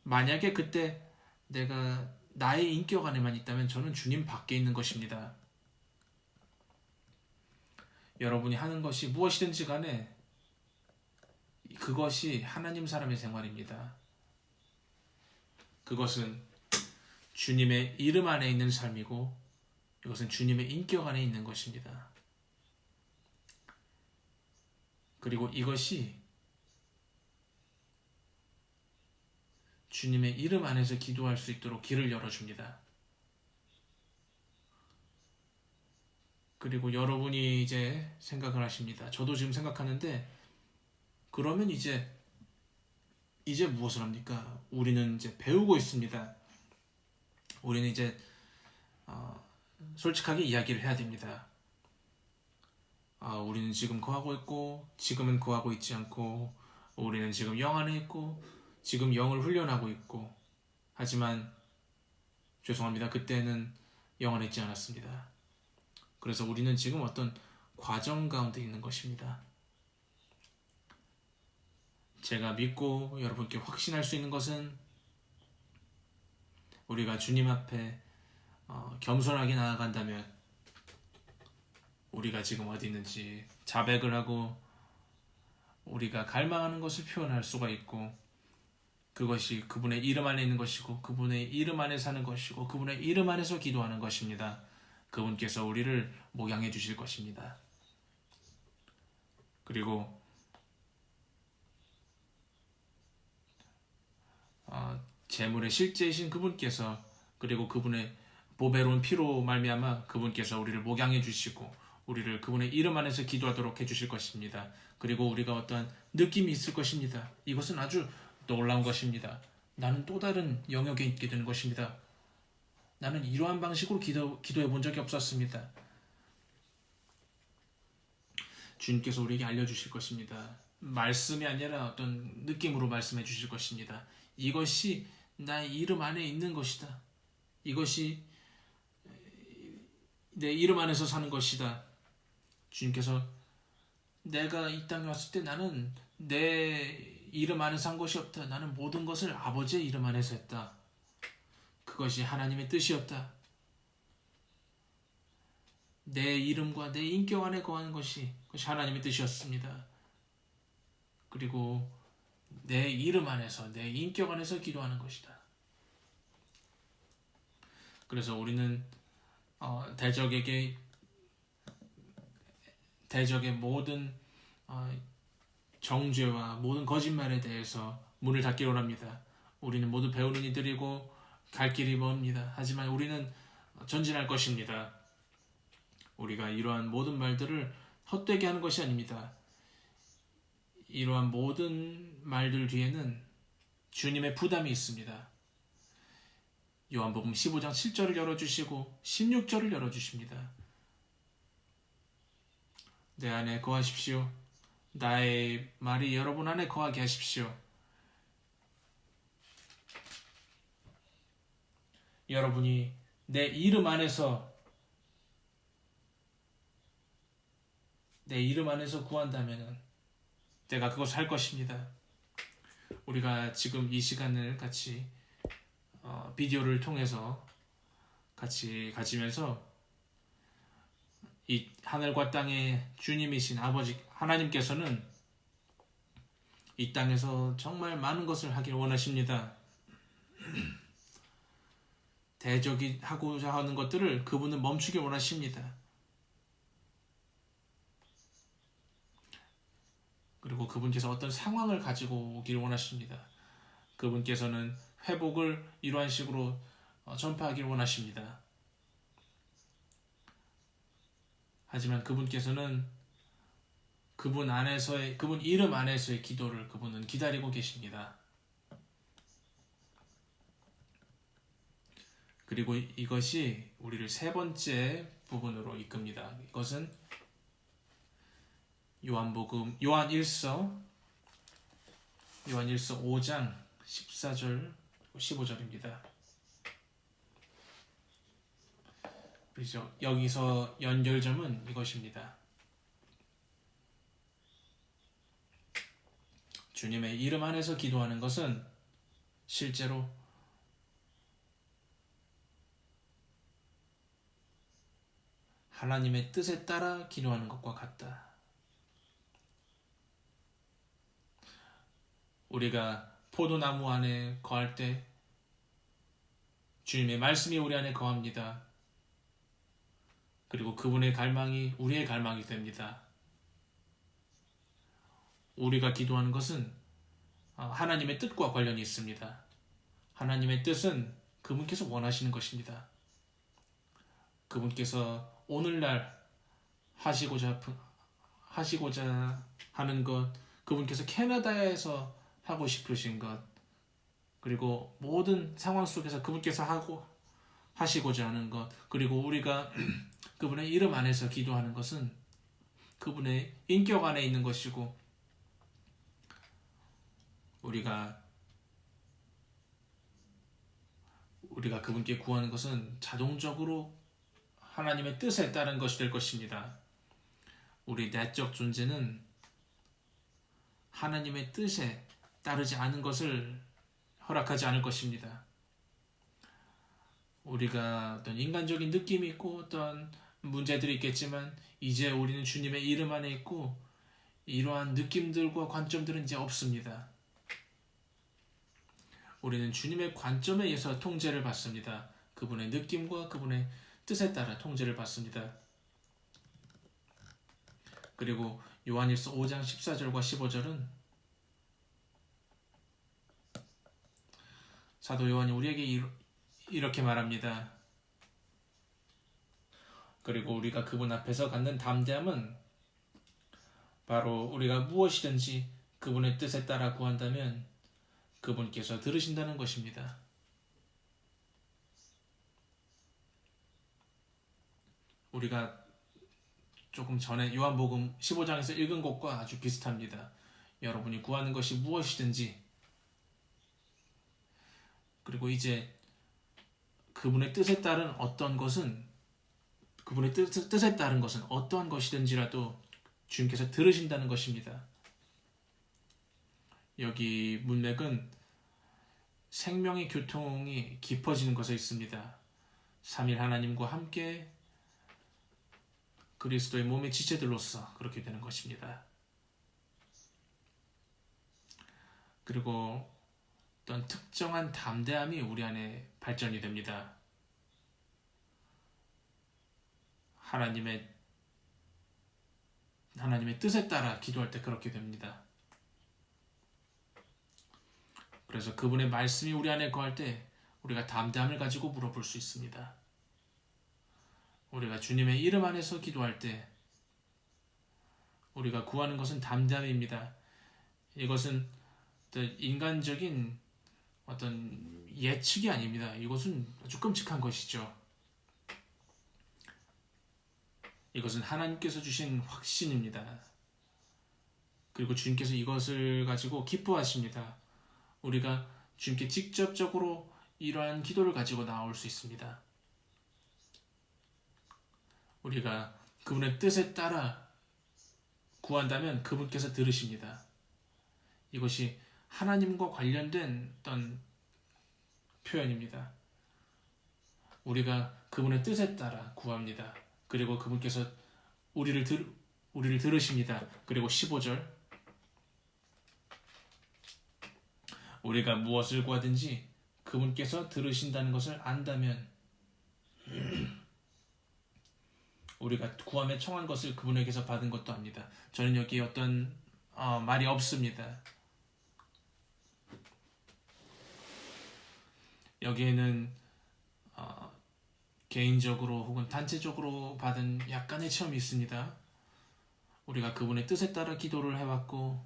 만약에 그때 내가 나의 인격 안에만 있다면 저는 주님 밖에 있는 것입니다. 여러분이 하는 것이 무엇이든지 간에 그것이 하나님 사람의 생활입니다. 그것은 주님의 이름 안에 있는 삶이고 이것은 주님의 인격 안에 있는 것입니다. 그리고 이것이 주님의 이름 안에서 기도할 수 있도록 길을 열어줍니다. 그리고 여러분이 이제 생각을 하십니다. 저도 지금 생각하는데 그러면 이제 무엇을 합니까? 우리는 이제 배우고 있습니다. 우리는 이제 솔직하게 이야기를 해야 됩니다. 우리는 지금 거하고 있고 지금은 거하고 있지 않고 우리는 지금 영 안에 있고 지금 영을 훈련하고 있고 하지만 죄송합니다. 그때는 영 안에 있지 않았습니다. 그래서 우리는 지금 어떤 과정 가운데 있는 것입니다. 제가 믿고 여러분께 확신할 수 있는 것은 우리가 주님 앞에 겸손하게 나아간다면 우리가 지금 어디 있는지 자백을 하고 우리가 갈망하는 것을 표현할 수가 있고 그것이 그분의 이름 안에 있는 것이고 그분의 이름 안에 사는 것이고 그분의 이름 안에서 기도하는 것입니다. 그분께서 우리를 목양해 주실 것입니다. 그리고 재물의 실제이신 그분께서 그리고 그분의 보배로운 피로 말미암아 그분께서 우리를 목양해 주시고 우리를 그분의 이름 안에서 기도하도록 해주실 것입니다. 그리고 우리가 어떠한 느낌이 있을 것입니다. 이것은 아주 놀라운 것입니다. 나는 또 다른 영역에 있게 되는 것입니다. 나는 이러한 방식으로 기도해 본 적이 없었습니다. 주님께서 우리에게 알려주실 것입니다. 말씀이 아니라 어떤 느낌으로 말씀해 주실 것입니다. 이것이 나의 이름 안에 있는 것이다. 이것이 내 이름 안에서 사는 것이다. 주님께서 내가 이 땅에 왔을 때 나는 내 이름 안에서 한 것이 없다. 나는 모든 것을 아버지의 이름 안에서 했다. 그것이 하나님의 뜻이었다. 내 이름과 내 인격 안에 거하는 것이 그것이 하나님의 뜻이었습니다. 그리고 내 이름 안에서 내 인격 안에서 기도하는 것이다. 그래서 우리는 대적의 모든 정죄와 모든 거짓말에 대해서 문을 닫기로 합니다. 우리는 모두 배우는 이들이고 갈 길이 먼입니다. 하지만 우리는 전진할 것입니다. 우리가 이러한 모든 말들을 헛되게 하는 것이 아닙니다. 이러한 모든 말들 뒤에는 주님의 부담이 있습니다. 요한복음 15장 7절을 열어주시고 16절을 열어주십니다. 내 안에 거하십시오. 나의 말이 여러분 안에 거하게 하십시오. 여러분이 내 이름 안에서 구한다면 내가 그것을 할 것입니다. 우리가 지금 이 시간을 같이 비디오를 통해서 같이 가지면서 이 하늘과 땅의 주님이신 아버지 하나님께서는 이 땅에서 정말 많은 것을 하길 원하십니다. 대적이 하고자 하는 것들을 그분은 멈추길 원하십니다. 그리고 그분께서 어떤 상황을 가지고 오기를 원하십니다. 그분께서는 회복을 이러한 식으로 전파하기를 원하십니다. 하지만 그분께서는 그분 이름 안에서의 기도를 그분은 기다리고 계십니다. 그리고 이것이 우리를 세 번째 부분으로 이끕니다. 이것은 요한 1서 5장 14절 15절입니다. 그렇죠. 여기서 연결점은 이것입니다. 주님의 이름 안에서 기도하는 것은 실제로 하나님의 뜻에 따라 기도하는 것과 같다. 우리가 포도나무 안에 거할 때 주님의 말씀이 우리 안에 거합니다. 그리고 그분의 갈망이 우리의 갈망이 됩니다. 우리가 기도하는 것은 하나님의 뜻과 관련이 있습니다. 하나님의 뜻은 그분께서 원하시는 것입니다. 그분께서 오늘날 하시고자 하는 것, 그분께서 캐나다에서 하고 싶으신 것, 그리고 모든 상황 속에서 그분께서 하시고자 하는 것, 그리고 우리가 그분의 이름 안에서 기도하는 것은 그분의 인격 안에 있는 것이고, 우리가 그분께 구하는 것은 자동적으로 하나님의 뜻에 따른 것이 될 것입니다. 우리 내적 존재는 하나님의 뜻에 따르지 않은 것을 허락하지 않을 것입니다. 우리가 어떤 인간적인 느낌이 있고 어떤 문제들이 있겠지만 이제 우리는 주님의 이름 안에 있고 이러한 느낌들과 관점들은 이제 없습니다. 우리는 주님의 관점에 의해서 통제를 받습니다. 그분의 느낌과 그분의 뜻에 따라 통제를 받습니다. 그리고 요한일서 5장 14절과 15절은 사도 요한이 우리에게 이렇게 말합니다. 그리고 우리가 그분 앞에서 갖는 담대함은 바로 우리가 무엇이든지 그분의 뜻에 따라 구한다면 그분께서 들으신다는 것입니다. 우리가 조금 전에 요한복음 15장에서 읽은 것과 아주 비슷합니다. 여러분이 구하는 것이 무엇이든지, 그리고 이제 그분의 뜻에 따른 어떤 것은, 그분의 뜻에 따른 것은 어떠한 것이든지라도 주님께서 들으신다는 것입니다. 여기 문맥은 생명의 교통이 깊어지는 것에 있습니다. 삼일 하나님과 함께 그리스도의 몸의 지체들로서 그렇게 되는 것입니다. 그리고 어떤 특정한 담대함이 우리 안에 발전이 됩니다. 하나님의 뜻에 따라 기도할 때 그렇게 됩니다. 그래서 그분의 말씀이 우리 안에 거할 때 우리가 담대함을 가지고 물어볼 수 있습니다. 우리가 주님의 이름 안에서 기도할 때 우리가 구하는 것은 담대함입니다. 이것은 인간적인 어떤 예측이 아닙니다. 이것은 아주 끔찍한 것이죠. 이것은 하나님께서 주신 확신입니다. 그리고 주님께서 이것을 가지고 기뻐하십니다. 우리가 주님께 직접적으로 이러한 기도를 가지고 나올 수 있습니다. 우리가 그분의 뜻에 따라 구한다면 그분께서 들으십니다. 이것이 하나님과 관련된 어떤 표현입니다. 우리가 그분의 뜻에 따라 구합니다. 그리고 그분께서 우리를 들으십니다. 그리고 15절, 우리가 무엇을 구하든지 그분께서 들으신다는 것을 안다면 우리가 구함에 청한 것을 그분에게서 받은 것도 압니다. 저는 여기 어떤 말이 없습니다. 여기에는 개인적으로 혹은 단체적으로 받은 약간의 체험이 있습니다. 우리가 그분의 뜻에 따라 기도를 해왔고,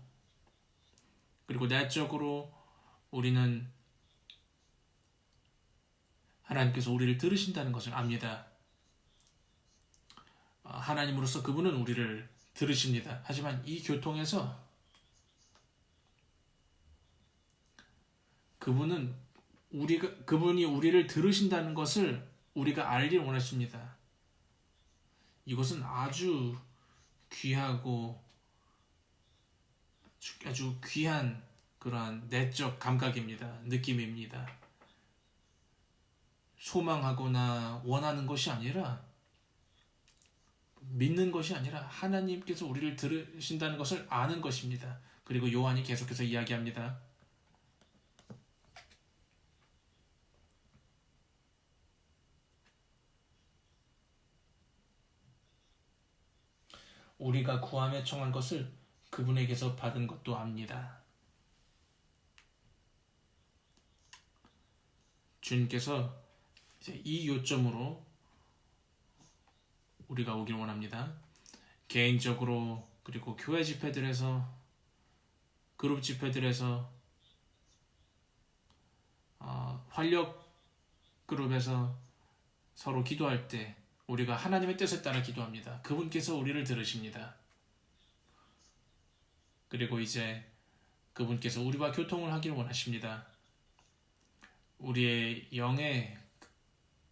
그리고 내적으로 우리는 하나님께서 우리를 들으신다는 것을 압니다. 하나님으로서 그분은 우리를 들으십니다. 하지만 이 교통에서 그분이 우리를 들으신다는 것을 우리가 알길 원하십니다. 이것은 아주 귀하고 아주 귀한 그러한 내적 감각입니다. 느낌입니다. 소망하거나 원하는 것이 아니라, 믿는 것이 아니라 하나님께서 우리를 들으신다는 것을 아는 것입니다. 그리고 요한이 계속해서 이야기합니다. 우리가 구하며 청한 것을 그분에게서 받은 것도 압니다. 주님께서 이제 이 요점으로 우리가 오길 원합니다. 개인적으로, 그리고 교회 집회들에서, 그룹 집회들에서, 활력 그룹에서 서로 기도할 때 우리가 하나님의 뜻에 따라 기도합니다. 그분께서 우리를 들으십니다. 그리고 이제 그분께서 우리와 교통을 하길 원하십니다. 우리의 영의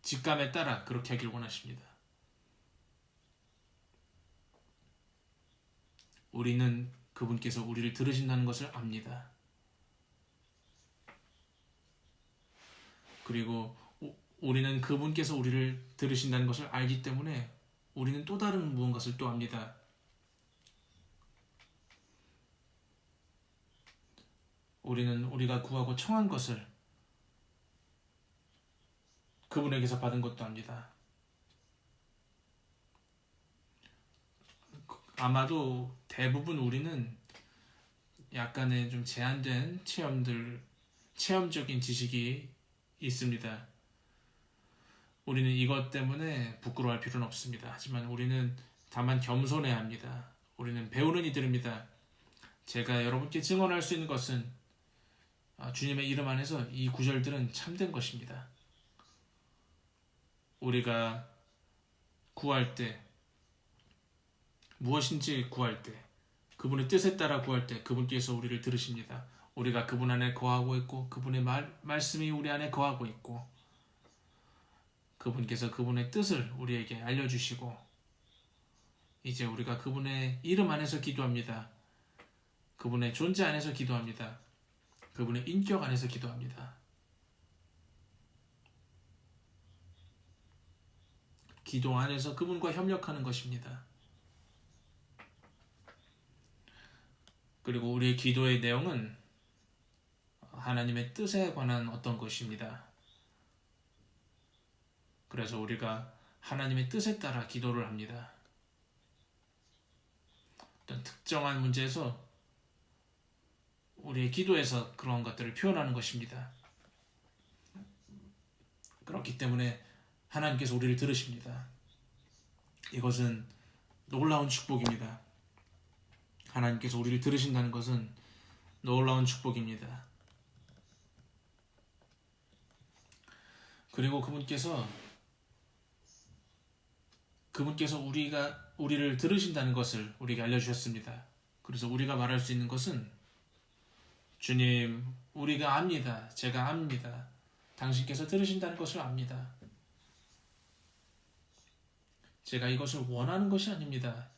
직감에 따라 그렇게 하길 원하십니다. 우리는 그분께서 우리를 들으신다는 것을 압니다. 그리고 우리는 그분께서 우리를 들으신다는 것을 알기 때문에 우리는 또 다른 무언가를 또 압니다. 우리는 우리가 구하고 청한 것을 그분에게서 받은 것도 압니다. 아마도 대부분 우리는 약간의 좀 제한된 체험적인 지식이 있습니다. 우리는 이것 때문에 부끄러워할 필요는 없습니다. 하지만 우리는 다만 겸손해야 합니다. 우리는 배우는 이들입니다. 제가 여러분께 증언할 수 있는 것은 주님의 이름 안에서 이 구절들은 참된 것입니다. 우리가 구할 때, 무엇인지 구할 때, 그분의 뜻에 따라 구할 때 그분께서 우리를 들으십니다. 우리가 그분 안에 거하고 있고 그분의 말씀이 우리 안에 거하고 있고 그분께서 그분의 뜻을 우리에게 알려주시고 이제 우리가 그분의 이름 안에서 기도합니다. 그분의 존재 안에서 기도합니다. 그분의 인격 안에서 기도합니다. 기도 안에서 그분과 협력하는 것입니다. 그리고 우리의 기도의 내용은 하나님의 뜻에 관한 어떤 것입니다. 그래서 우리가 하나님의 뜻에 따라 기도를 합니다. 어떤 특정한 문제에서 우리의 기도에서 그런 것들을 표현하는 것입니다. 그렇기 때문에 하나님께서 우리를 들으십니다. 이것은 놀라운 축복입니다. 하나님께서 우리를 들으신다는 것은 놀라운 축복입니다. 그리고 그분께서 우리를 들으신다는 것을 우리에게 알려주셨습니다. 그래서 우리가 말할 수 있는 것은 주님, 우리가 압니다. 제가 압니다. 당신께서 들으신다는 것을 압니다. 제가 이것을 원하는 것이 아닙니다.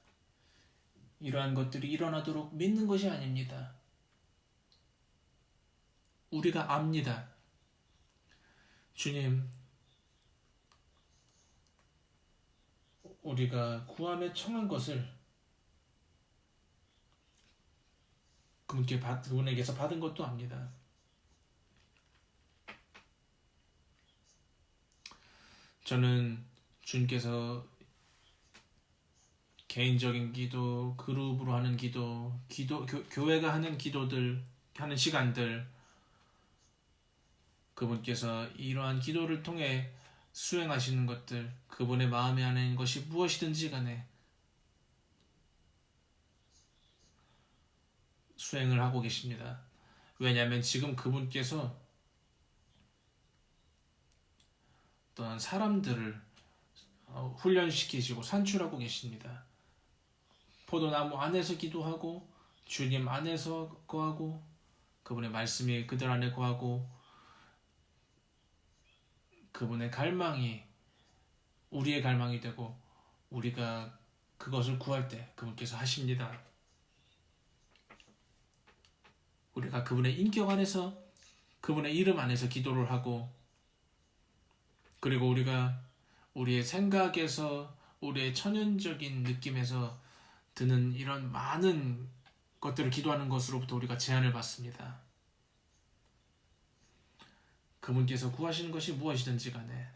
이러한 것들이 일어나도록 믿는 것이 아닙니다. 우리가 압니다. 주님, 우리가 구함에 청한 것을 그분에게서 받은 것도 압니다. 저는 주님께서 개인적인 기도, 그룹으로 하는 기도, 교회가 하는 기도들, 하는 시간들, 그분께서 이러한 기도를 통해 수행하시는 것들, 그분의 마음에 하는 것이 무엇이든지 간에 수행을 하고 계십니다. 왜냐하면 지금 그분께서 어떤 사람들을 훈련시키시고 산출하고 계십니다. 포도나무 안에서 기도하고 주님 안에서 거하고 그분의 말씀이 그들 안에 거하고 그분의 갈망이 우리의 갈망이 되고 우리가 그것을 구할 때 그분께서 하십니다. 우리가 그분의 인격 안에서 그분의 이름 안에서 기도를 하고 그리고 우리가 우리의 생각에서 우리의 천연적인 느낌에서 드는 이런 많은 것들을 기도하는 것으로부터 우리가 제한을 받습니다. 그분께서 구하시는 것이 무엇이든지 간에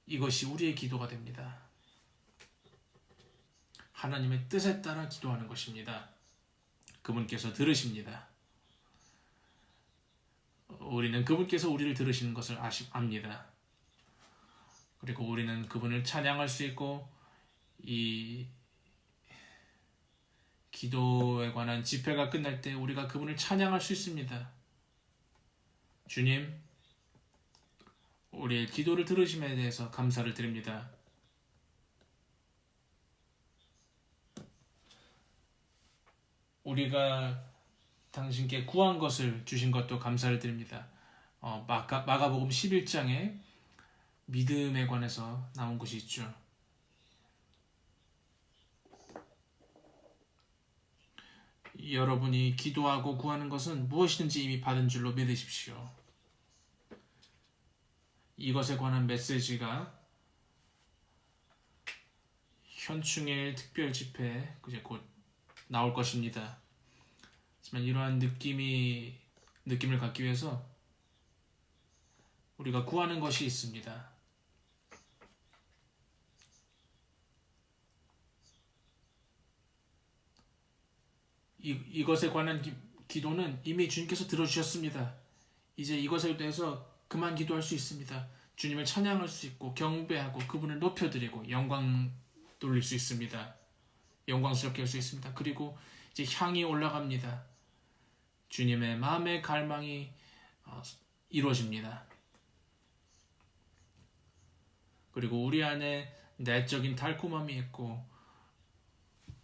이것이 우리의 기도가 됩니다. 하나님의 뜻에 따라 기도하는 것입니다. 그분께서 들으십니다. 우리는 그분께서 우리를 들으시는 것을 압니다. 그리고 우리는 그분을 찬양할 수 있고 이 기도에 관한 집회가 끝날 때 우리가 그분을 찬양할 수 있습니다. 주님, 우리의 기도를 들으심에 대해서 감사를 드립니다. 우리가 당신께 구한 것을 주신 것도 감사를 드립니다. 마가복음 11장에 믿음에 관해서 나온 것이 있죠. 여러분이 기도하고 구하는 것은 무엇이든지 이미 받은 줄로 믿으십시오. 이것에 관한 메시지가 현충일 특별 집회에 곧 나올 것입니다. 하지만 이러한 느낌을 갖기 위해서 우리가 구하는 것이 있습니다. 이것에 관한 기도는 이미 주님께서 들어주셨습니다. 이제 이것에 대해서 그만 기도할 수 있습니다. 주님을 찬양할 수 있고 경배하고 그분을 높여드리고 영광 돌릴 수 있습니다. 영광스럽게 할 수 있습니다. 그리고 이제 향이 올라갑니다. 주님의 마음의 갈망이 이루어집니다. 그리고 우리 안에 내적인 달콤함이 있고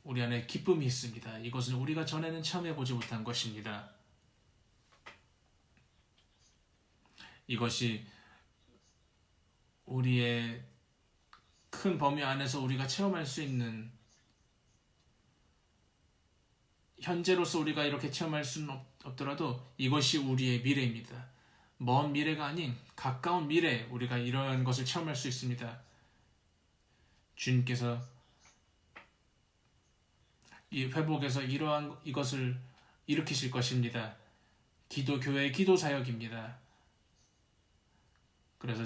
우리 안에 기쁨이 있습니다. 이것은 우리가 전에는 체험해보지 못한 것입니다. 이것이 우리의 큰 범위 안에서 우리가 체험할 수 있는 현재로서 우리가 이렇게 체험할 수는 없더라도 이것이 우리의 미래입니다. 먼 미래가 아닌 가까운 미래에 우리가 이러한 것을 체험할 수 있습니다. 주님께서 이 회복에서 이러한 이것을 일으키실 것입니다. 교회의 기도 사역입니다. 그래서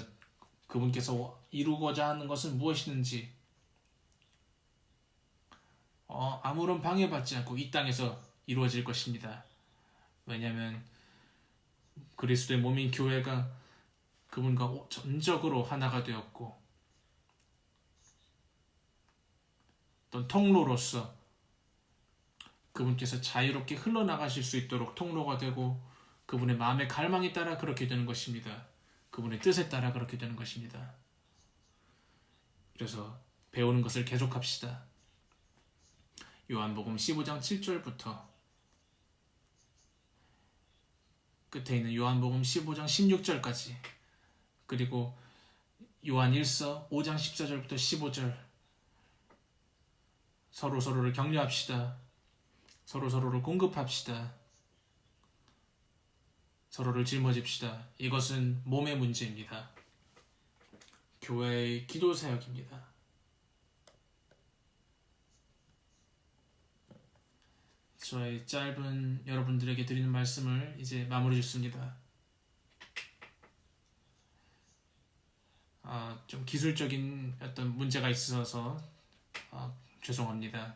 그분께서 이루고자 하는 것은 무엇이든지 아무런 방해받지 않고 이 땅에서 이루어질 것입니다. 왜냐하면 그리스도의 몸인 교회가 그분과 전적으로 하나가 되었고 또 통로로서 그분께서 자유롭게 흘러나가실 수 있도록 통로가 되고 그분의 마음의 갈망에 따라 그렇게 되는 것입니다. 그분의 뜻에 따라 그렇게 되는 것입니다. 그래서 배우는 것을 계속합시다. 요한복음 15장 7절부터 끝에 있는 요한복음 15장 16절까지 그리고 요한 1서 5장 14절부터 15절 서로를 격려합시다. 서로를 공급합시다. 서로를 짊어집시다. 이것은 몸의 문제입니다. 교회의 기도 사역입니다. 저의 짧은 여러분들에게 드리는 말씀을 이제 마무리 짓습니다. 좀 기술적인 어떤 문제가 있어서 죄송합니다.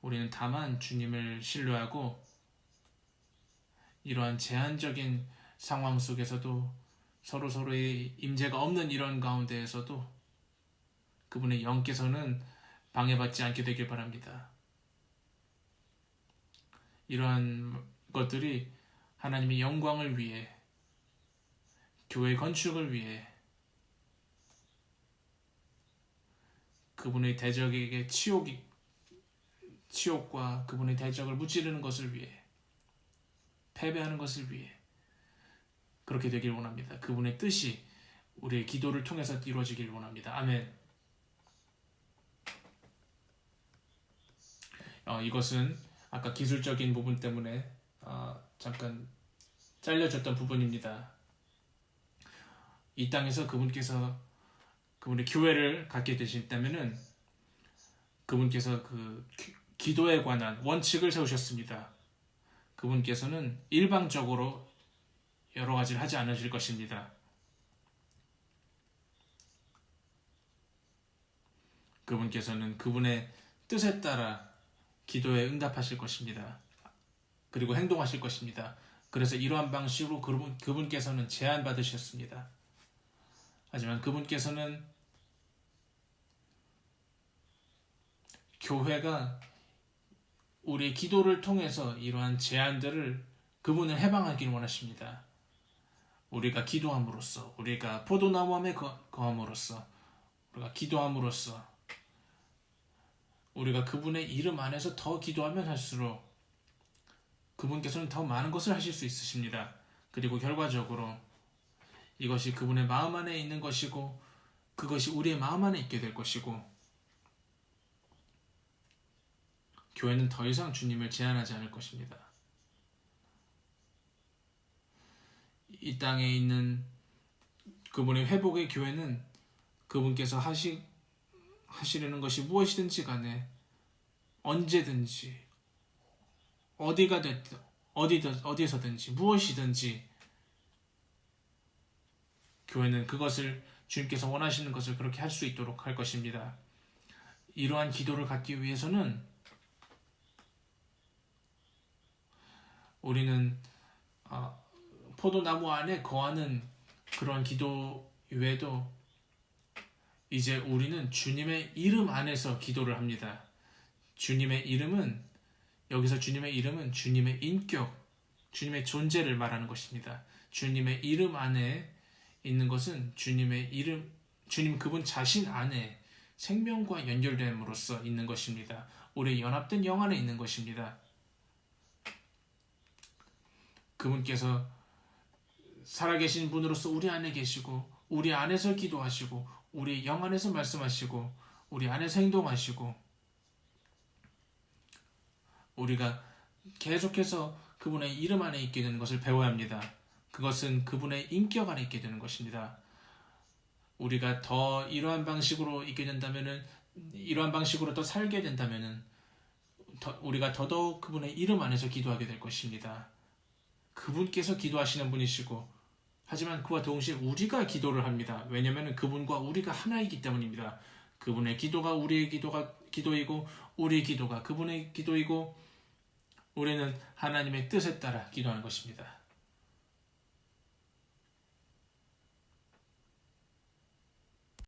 우리는 다만 주님을 신뢰하고 이러한 제한적인 상황 속에서도 서로의 임재가 없는 이런 가운데에서도 그분의 영께서는 방해받지 않게 되길 바랍니다. 이러한 것들이 하나님의 영광을 위해 교회 건축을 위해 그분의 대적에게 치욕과 그분의 대적을 무찌르는 것을 위해, 패배하는 것을 위해 그렇게 되길 원합니다. 그분의 뜻이 우리의 기도를 통해서 이루어지길 원합니다. 아멘. 이것은 아까 기술적인 부분 때문에 잠깐 잘려졌던 부분입니다. 이 땅에서 그분께서 그분의 교회를 갖게 되신다면은 그분께서 그 기도에 관한 원칙을 세우셨습니다. 그분께서는 일방적으로 여러 가지를 하지 않으실 것입니다. 그분께서는 그분의 뜻에 따라 기도에 응답하실 것입니다. 그리고 행동하실 것입니다. 그래서 이러한 방식으로 그분께서는 제안받으셨습니다. 하지만 그분께서는 교회가 우리의 기도를 통해서 이러한 제안들을 그분을 해방하기를 원하십니다. 우리가 기도함으로써, 우리가 포도나무함에 거함으로써, 우리가 기도함으로써, 우리가 그분의 이름 안에서 더 기도하면 할수록 그분께서는 더 많은 것을 하실 수 있으십니다. 그리고 결과적으로 이것이 그분의 마음 안에 있는 것이고 그것이 우리의 마음 안에 있게 될 것이고 교회는 더 이상 주님을 제한하지 않을 것입니다. 이 땅에 있는 그분의 회복의 교회는 그분께서 하시려는 것이 무엇이든지 간에 언제든지 어디가 됐든 어디에서든지 무엇이든지 교회는 그것을 주님께서 원하시는 것을 그렇게 할 수 있도록 할 것입니다. 이러한 기도를 갖기 위해서는 우리는 포도나무 안에 거하는 그러한 기도 외에도 이제 우리는 주님의 이름 안에서 기도를 합니다. 주님의 이름은 여기서 주님의 이름은 주님의 인격, 주님의 존재를 말하는 것입니다. 주님의 이름 안에 있는 것은 주님의 이름, 주님 그분 자신 안에 생명과 연결됨으로써 있는 것입니다. 우리의 연합된 영 안에 있는 것입니다. 그분께서 살아계신 분으로서 우리 안에 계시고 우리 안에서 기도하시고 우리 영 안에서 말씀하시고 우리 안에서 행동하시고 우리가 계속해서 그분의 이름 안에 있게 되는 것을 배워야 합니다. 그것은 그분의 인격 안에 있게 되는 것입니다. 우리가 더 이러한 방식으로 있게 된다면은 이러한 방식으로 더 살게 된다면은 우리가 더더욱 그분의 이름 안에서 기도하게 될 것입니다. 그분께서 기도하시는 분이시고 하지만 그와 동시에 우리가 기도를 합니다. 왜냐하면 그분과 우리가 하나이기 때문입니다. 그분의 기도가 우리의 기도이고 우리의 기도가 그분의 기도이고 우리는 하나님의 뜻에 따라 기도하는 것입니다.